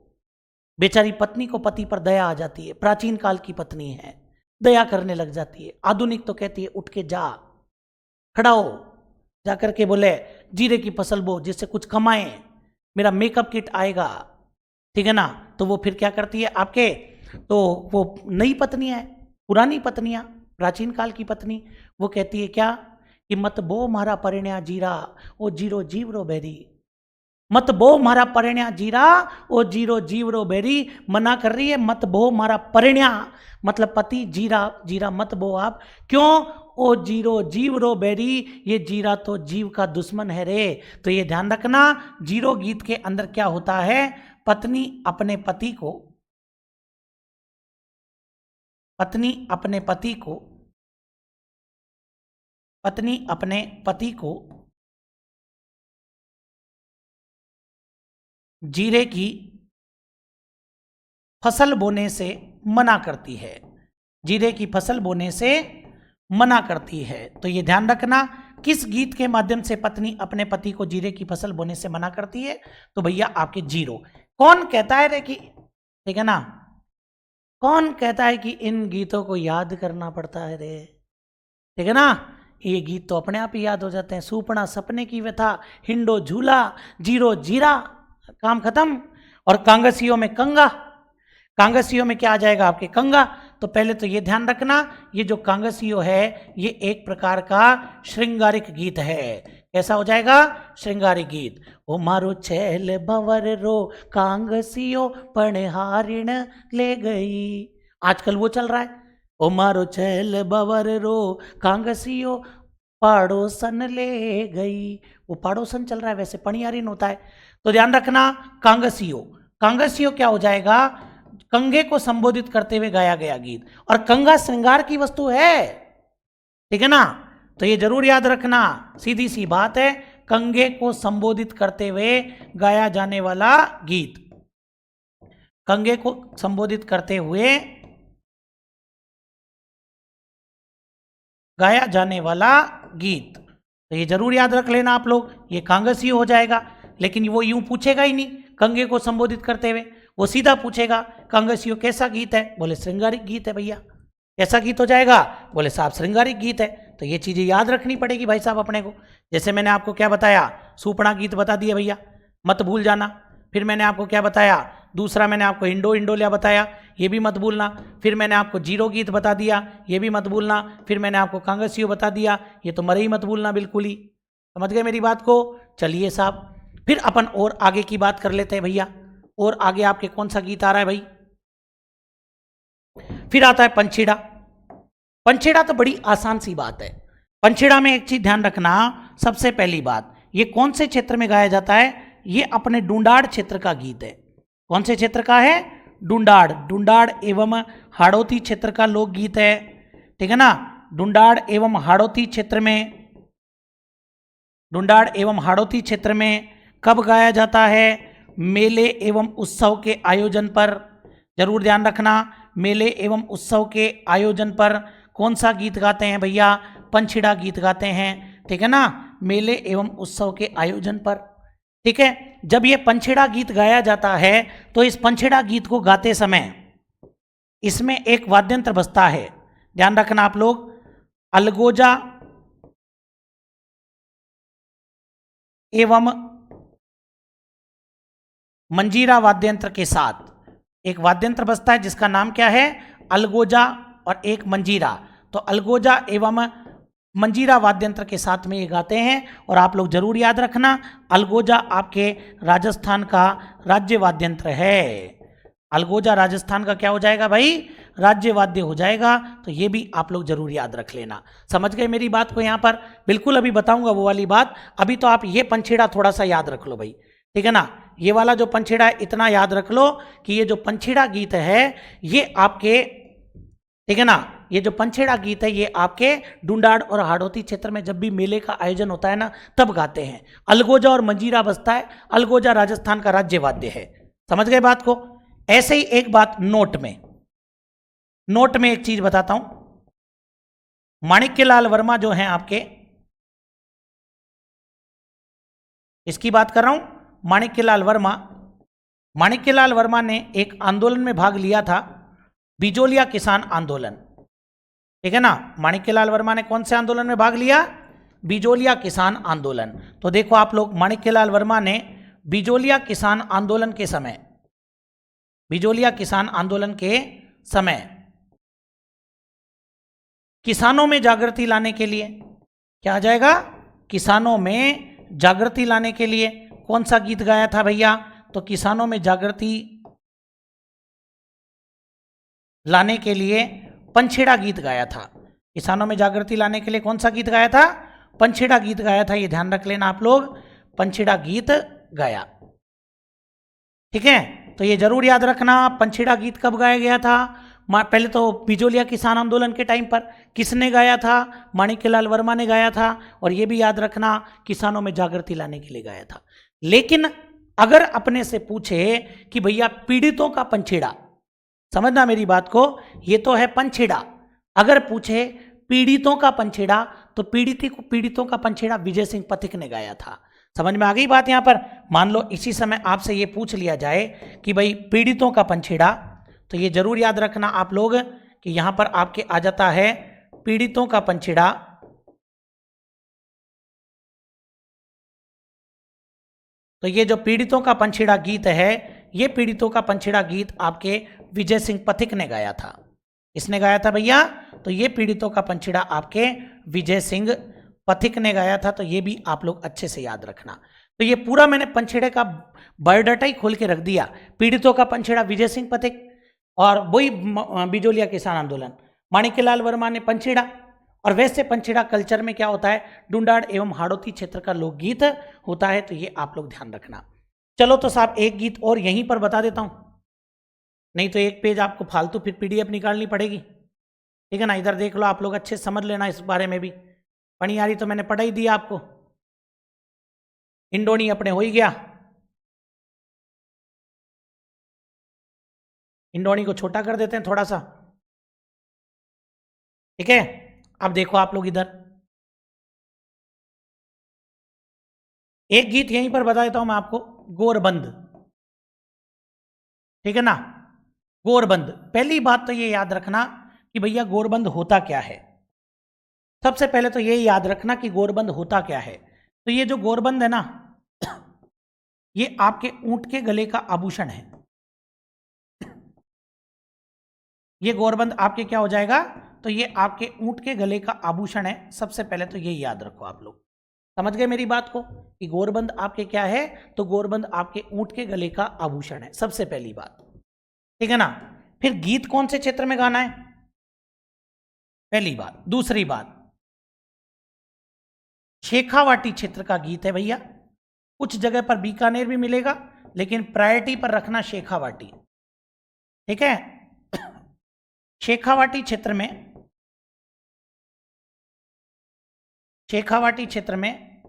बेचारी पत्नी को पति पर दया आ जाती है। प्राचीन काल की पत्नी है, दया करने लग जाती है। आधुनिक तो कहती है उठ के जा, खड़ा हो, जाकर के बोले जीरे की फसल बो, जिससे कुछ कमाए, मेरा मेकअप किट आएगा। ठीक है ना। तो वो फिर क्या करती है आपके, तो वो नई पत्नियां है, पुरानी पत्नियां, प्राचीन काल की पत्नी, वो कहती है क्या कि मत बो मारा परिण्या जीरा, ओ जीरो जीव रो बेरी। मत बो मारा परिण्या जीरा, ओ जीरो जीव रो बेरी। मना कर रही है मत बो मारा परिण्या, मतलब पति जीरा, जीरा मत बो आप। क्यों? ओ जीरो जीव रो बेरी, ये जीरा तो जीव का दुश्मन है रे। तो ये ध्यान रखना, जीरो गीत के अंदर क्या होता है? पत्नी अपने पति को, पत्नी अपने पति को, पत्नी अपने पति को जीरे की फसल बोने से मना करती है। जीरे की फसल बोने से मना करती है। तो ये ध्यान रखना, किस गीत के माध्यम से पत्नी अपने पति को जीरे की फसल बोने से मना करती है? तो भैया आपके जीरो। कौन कहता है रे कि, ठीक है ना, कौन कहता है कि इन गीतों को याद करना पड़ता है रे? ठीक है ना। ये गीत तो अपने आप ही याद हो जाते हैं। सूपना सपने की व्यथा, हिंडो झूला, जीरो जीरा, काम खत्म। और कांगसियों में कंगा, कांगसियों में क्या आ जाएगा आपके? कंगा। तो पहले तो ये ध्यान रखना, ये जो कांगसियो है ये एक प्रकार का श्रृंगारिक गीत है। कैसा हो जाएगा? श्रृंगारिक गीत। ओ मारो छैल भंवर रो कांगसियो पणहारिण ले गई, आजकल वो चल रहा है। ओ मारो चैल बवर रो कांगसियो पाड़ोसन ले गई। वो पाड़ोसन चल रहा है, वैसे पणियारिन होता है। तो ध्यान रखना, कांगसियो, कांगसियो क्या हो जाएगा, कंगे को संबोधित करते हुए गाया गया गीत। और कंगा श्रृंगार की वस्तु है, ठीक है ना, तो ये जरूर याद रखना, सीधी सी बात है, कंगे को संबोधित करते हुए गाया जाने वाला गीत, कंगे को संबोधित करते हुए गाया जाने वाला गीत। तो ये जरूर याद रख लेना आप लोग, ये कांगसी हो जाएगा। लेकिन वो यूं पूछेगा ही नहीं कंगे को संबोधित करते हुए, वो सीधा पूछेगा कांगसियो कैसा गीत है, बोले श्रृंगारिक गीत है भैया। कैसा गीत हो जाएगा, बोले साहब श्रृंगारिक गीत है। तो ये चीजें याद रखनी पड़ेगी भाई साहब अपने को। जैसे मैंने आपको क्या बताया, सूपड़ा गीत बता दिया भैया, मत भूल जाना। फिर मैंने आपको क्या बताया, दूसरा मैंने आपको इंडो इंडोलिया बताया, ये भी मत भूलना। फिर मैंने आपको जीरो गीत बता दिया, ये भी मत भूलना। फिर मैंने आपको कांगसियो बता दिया, ये तो मरे ही मत भूलना बिल्कुल ही। समझ गए मेरी बात को। चलिए साहब, फिर अपन और आगे की बात कर लेते हैं भैया। और आगे आपके कौन सा गीत आ रहा है भाई, फिर आता है पंछीड़ा। पंछीड़ा तो बड़ी आसान सी बात है। पंछीड़ा में एक चीज ध्यान रखना, सबसे पहली बात, ये कौन से क्षेत्र में गाया जाता है, ये अपने डूंडाड़ क्षेत्र का गीत है। कौन से क्षेत्र का है, डूंडाड़, डूंडाड़ एवं हाड़ौती क्षेत्र का लोकगीत है, ठीक है ना। डूंडाड़ एवं हाड़ौती क्षेत्र में, डूंडाड़ एवं हाड़ौती क्षेत्र में कब गाया जाता है, मेले एवं उत्सव के आयोजन पर। जरूर ध्यान रखना, मेले एवं उत्सव के आयोजन पर कौन सा गीत गाते हैं भैया, पंछीड़ा गीत गाते हैं, ठीक है ना, मेले एवं उत्सव के आयोजन पर। ठीक है, जब ये पंछीड़ा गीत गाया जाता है तो इस पंछीड़ा गीत को गाते समय इसमें एक वाद्यंत्र बजता है, ध्यान रखना आप लोग, अलगोजा एवं मंजीरा वाद्यंत्र के साथ एक वाद्यंत्र बजता है जिसका नाम क्या है, अलगोजा और एक मंजीरा। तो अलगोजा एवं मंजीरा वाद्यंत्र के साथ में ये गाते हैं। और आप लोग जरूर याद रखना, अलगोजा आपके राजस्थान का राज्य वाद्यंत्र है। अलगोजा राजस्थान का क्या हो जाएगा भाई, राज्य वाद्य हो जाएगा। तो ये भी आप लोग जरूर याद रख लेना। समझ गए मेरी बात को यहाँ पर, बिल्कुल अभी बताऊंगा वो वाली बात। अभी तो आप ये पंछीड़ा थोड़ा सा याद रख लो भाई, ठीक है ना। ये वाला जो पंछीड़ा है इतना याद रख लो कि ये जो पंछीड़ा गीत है ये आपके, ठीक है ना, ये जो पंछीड़ा गीत है ये आपके डूंडाड़ और हाड़ौती क्षेत्र में जब भी मेले का आयोजन होता है ना तब गाते हैं। अलगोजा और मंजीरा बजता है, अलगोजा राजस्थान का राज्य वाद्य है। समझ गए बात को। ऐसे ही एक बात नोट में, नोट में एक चीज बताता हूं, माणिक्यलाल वर्मा जो हैं आपके, इसकी बात कर रहा हूं, माणिक्यलाल वर्मा। माणिक्यलाल वर्मा ने एक आंदोलन में भाग लिया था, बिजोलिया किसान आंदोलन, ठीक है ना। माणिक्यलाल वर्मा ने कौन से आंदोलन में भाग लिया, बिजोलिया किसान आंदोलन। तो देखो आप लोग, माणिक्यलाल वर्मा ने बिजोलिया किसान आंदोलन के समय, बिजोलिया किसान आंदोलन के समय किसानों में जागृति लाने के लिए, क्या आ जाएगा, किसानों में जागृति लाने के लिए कौन सा गीत गाया था भैया, तो किसानों में जागृति लाने के लिए पंछीड़ा गीत गाया था। किसानों में जागृति लाने के लिए कौन सा गीत गाया था, पंछीड़ा गीत गाया था। ये ध्यान रख लेना आप लोग, पंछीड़ा गीत गाया, ठीक है। तो ये जरूर याद रखना, पंछीड़ा गीत कब गाया गया था, पहले तो बिजोलिया किसान आंदोलन के टाइम पर किसने गाया था, माणिक्यलाल वर्मा ने गाया था। और ये भी याद रखना, किसानों में जागृति लाने के लिए गाया था। लेकिन अगर अपने से पूछे कि भैया पीड़ितों का पंछीड़ा, समझना मेरी बात को, ये तो है पंछीड़ा, अगर पूछे पीड़ितों का पंछीड़ा तो पीड़ितों का पंछीड़ा विजय सिंह पथिक ने गाया था। समझ में आ गई बात। यहां पर मान लो इसी समय आपसे ये पूछ लिया जाए कि भाई पीड़ितों का पंछीड़ा, तो ये जरूर याद रखना आप लोग कि यहां पर आपके आ जाता है पीड़ितों का पंछीड़ा। तो ये जो पीड़ितों का पंछीड़ा गीत है, ये पीड़ितों का पंछीड़ा गीत आपके विजय सिंह पथिक ने गाया था। इसने गाया था भैया, तो ये पीड़ितों का पंछीड़ा आपके विजय सिंह पथिक ने गाया था। तो ये भी आप लोग अच्छे से याद रखना। तो ये पूरा मैंने पंछीड़े का बायोडाटा ही खोल के रख दिया, पीड़ितों का पंछीड़ा विजय सिंह पथिक, और वही बिजोलिया किसान आंदोलन, माणिक्यलाल वर्मा ने पंछीड़ा, और वैसे पंछीड़ा कल्चर में क्या होता है, डुंडाड़ एवं हाड़ौती क्षेत्र का लोकगीत होता है, तो ये आप लोग ध्यान रखना। चलो तो साहब एक गीत और यहीं पर बता देता हूं, नहीं तो एक पेज आपको फालतू फिर पीडीएफ निकालनी पड़ेगी, ठीक है ना। इधर देख लो आप लोग, अच्छे समझ लेना इस बारे में भी। पनियारी तो मैंने पढ़ा ही दिया आपको, इंडोनी अपने हो ही गया, इंडोनी को छोटा कर देते हैं थोड़ा सा, ठीक है। अब देखो आप लोग इधर एक गीत यहीं पर बता देता हूं मैं आपको, गोरबंद, ठीक है ना। गोरबंद, पहली बात तो ये याद रखना कि भैया गोरबंद होता क्या है। सबसे पहले तो ये याद रखना कि गोरबंद होता क्या है। तो ये जो गोरबंद है ना, ये आपके ऊंट के गले का आभूषण है। ये गोरबंद आपके क्या हो जाएगा, तो ये आपके ऊंट के गले का आभूषण है। सबसे पहले तो ये याद रखो आप लोग, समझ गए मेरी बात को, कि गोरबंद आपके क्या है, तो गोरबंद आपके ऊंट के गले का आभूषण है, सबसे पहली बात, ठीक है ना। फिर गीत कौन से क्षेत्र में गाना है, पहली बात। दूसरी बात, शेखावाटी क्षेत्र का गीत है भैया। कुछ जगह पर बीकानेर भी मिलेगा, लेकिन प्रायोरिटी पर रखना शेखावाटी, ठीक है। शेखावाटी क्षेत्र में, शेखावाटी क्षेत्र में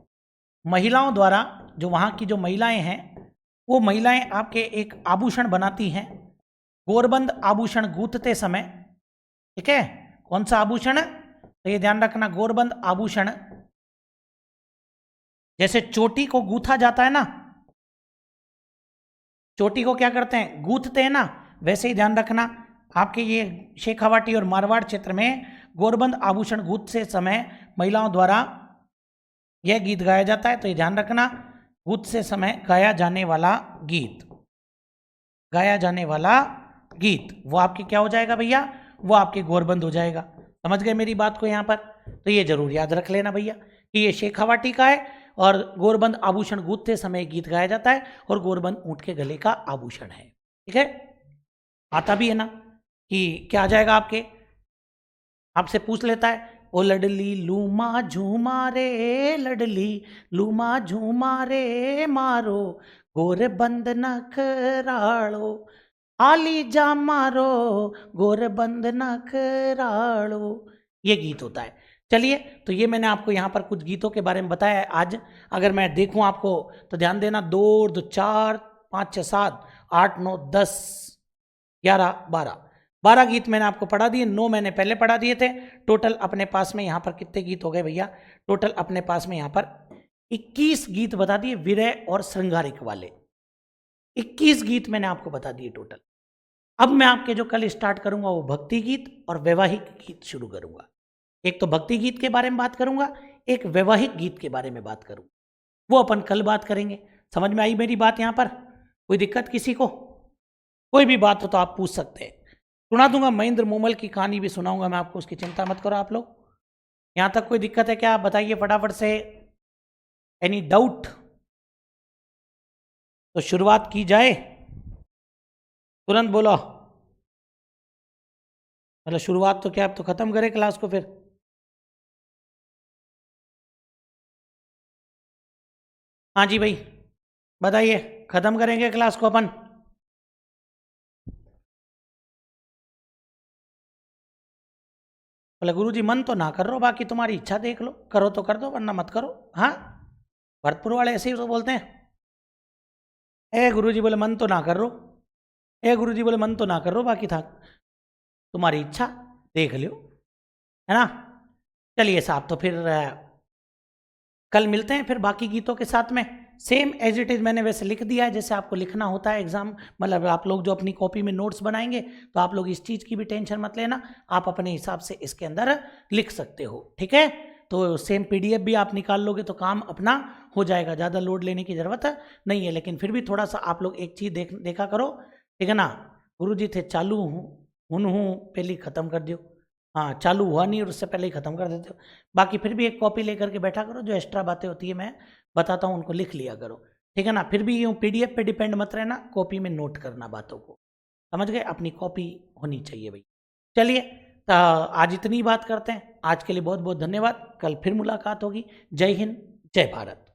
महिलाओं द्वारा, जो वहां की जो महिलाएं हैं, वो महिलाएं आपके एक आभूषण बनाती हैं, गोरबंद आभूषण गूंथते समय, ठीक है। कौन सा आभूषण, तो ये ध्यान रखना, गोरबंद आभूषण, जैसे चोटी को गूंथा जाता है ना, चोटी को क्या करते हैं, गूंथते हैं ना, वैसे ही ध्यान रखना आपके ये शेखावाटी और मारवाड़ क्षेत्र में गोरबंद आभूषण गूंथते समय महिलाओं द्वारा यह गीत गाया जाता है। तो ये ध्यान रखना, गूंथते समय गाया जाने वाला गीत, गाया जाने वाला गीत वो आपके क्या हो जाएगा भैया, वो आपके गोरबंद हो जाएगा। समझ गए मेरी बात को यहाँ पर, तो ये जरूर याद रख लेना भैया कि ये शेखावाटी का है, और गोरबंद आभूषण गूंथते समय गीत गाया जाता है, और गोरबंद ऊंट के गले का आभूषण है, ठीक है। आता भी है ना कि क्या आ जाएगा आपके, आपसे पूछ लेता है, ओ लडली लूमा झूमा रे, लडली लूमा झूमा रे मारो, गोरबंद नखराड़ो, आली जा मारो, गोरबंद नखराड़ो, ये गीत होता है। चलिए, तो ये मैंने आपको यहाँ पर कुछ गीतों के बारे में बताया है आज। अगर मैं देखूं आपको तो ध्यान देना, 2 और 2 4 5 6 7 8 9 10 11 12 गीत मैंने आपको पढ़ा दिए, 9 मैंने पहले पढ़ा दिए थे। टोटल अपने पास में यहाँ पर कितने गीत हो गए भैया, टोटल अपने पास में यहाँ पर 21 गीत बता दिए, विरह और श्रृंगारिक वाले 21 गीत मैंने आपको बता दिए टोटल। अब मैं आपके जो कल स्टार्ट करूंगा वो भक्ति गीत और वैवाहिक गीत शुरू करूंगा। एक तो भक्ति गीत के बारे में बात करूंगा, एक वैवाहिक गीत के बारे में बात करूंगा, वो अपन कल बात करेंगे। समझ में आई मेरी बात यहाँ पर, कोई दिक्कत किसी को, कोई भी बात हो तो आप पूछ सकते हैं, सुना दूंगा। महेंद्र मोमल की कहानी भी सुनाऊंगा मैं आपको, उसकी चिंता मत करो आप लोग। यहां तक कोई दिक्कत है क्या, आप बताइए फटाफट से, एनी डाउट, तो शुरुआत की जाए, तुरंत बोलो। मतलब शुरुआत तो क्या, अब तो खत्म करें क्लास को फिर। हाँ जी भाई बताइए, खत्म करेंगे क्लास को अपन। बोले गुरुजी मन तो ना कर रो, बाकी तुम्हारी इच्छा देख लो, करो तो कर दो वरना मत करो। हाँ, भरतपुर वाले ऐसे ही तो बोलते हैं, ए गुरुजी बोले मन तो ना कर रो, ए गुरुजी बोले मन तो ना कर रो, बाकी था तुम्हारी इच्छा देख लियो, है ना। चलिए साहब, तो फिर कल मिलते हैं फिर बाकी गीतों के साथ में। सेम एज इट इज मैंने वैसे लिख दिया है जैसे आपको लिखना होता है एग्जाम, मतलब आप लोग जो अपनी कॉपी में नोट्स बनाएंगे, तो आप लोग इस चीज़ की भी टेंशन मत लेना, आप अपने हिसाब से इसके अंदर लिख सकते हो, ठीक है। तो सेम पीडीएफ भी आप निकाल लोगे तो काम अपना हो जाएगा, ज़्यादा लोड लेने की ज़रूरत नहीं है। लेकिन फिर भी थोड़ा सा आप लोग एक चीज़ देखा करो, ठीक है ना। गुरु जी थे चालू हूँ पहले ख़त्म कर दियो, हाँ चालू हुआ नहीं और उससे पहले ही ख़त्म कर देते हो। बाकी फिर भी एक कॉपी लेकर के बैठा करो, जो एक्स्ट्रा बातें होती है मैं बताता हूँ उनको लिख लिया करो, ठीक है ना। फिर भी यूँ पीडीएफ पे डिपेंड मत रहना, कॉपी में नोट करना बातों को, समझ गए, अपनी कॉपी होनी चाहिए भाई। चलिए आज इतनी ही बात करते हैं। आज के लिए बहुत बहुत धन्यवाद। कल फिर मुलाकात होगी। जय हिंद, जय भारत।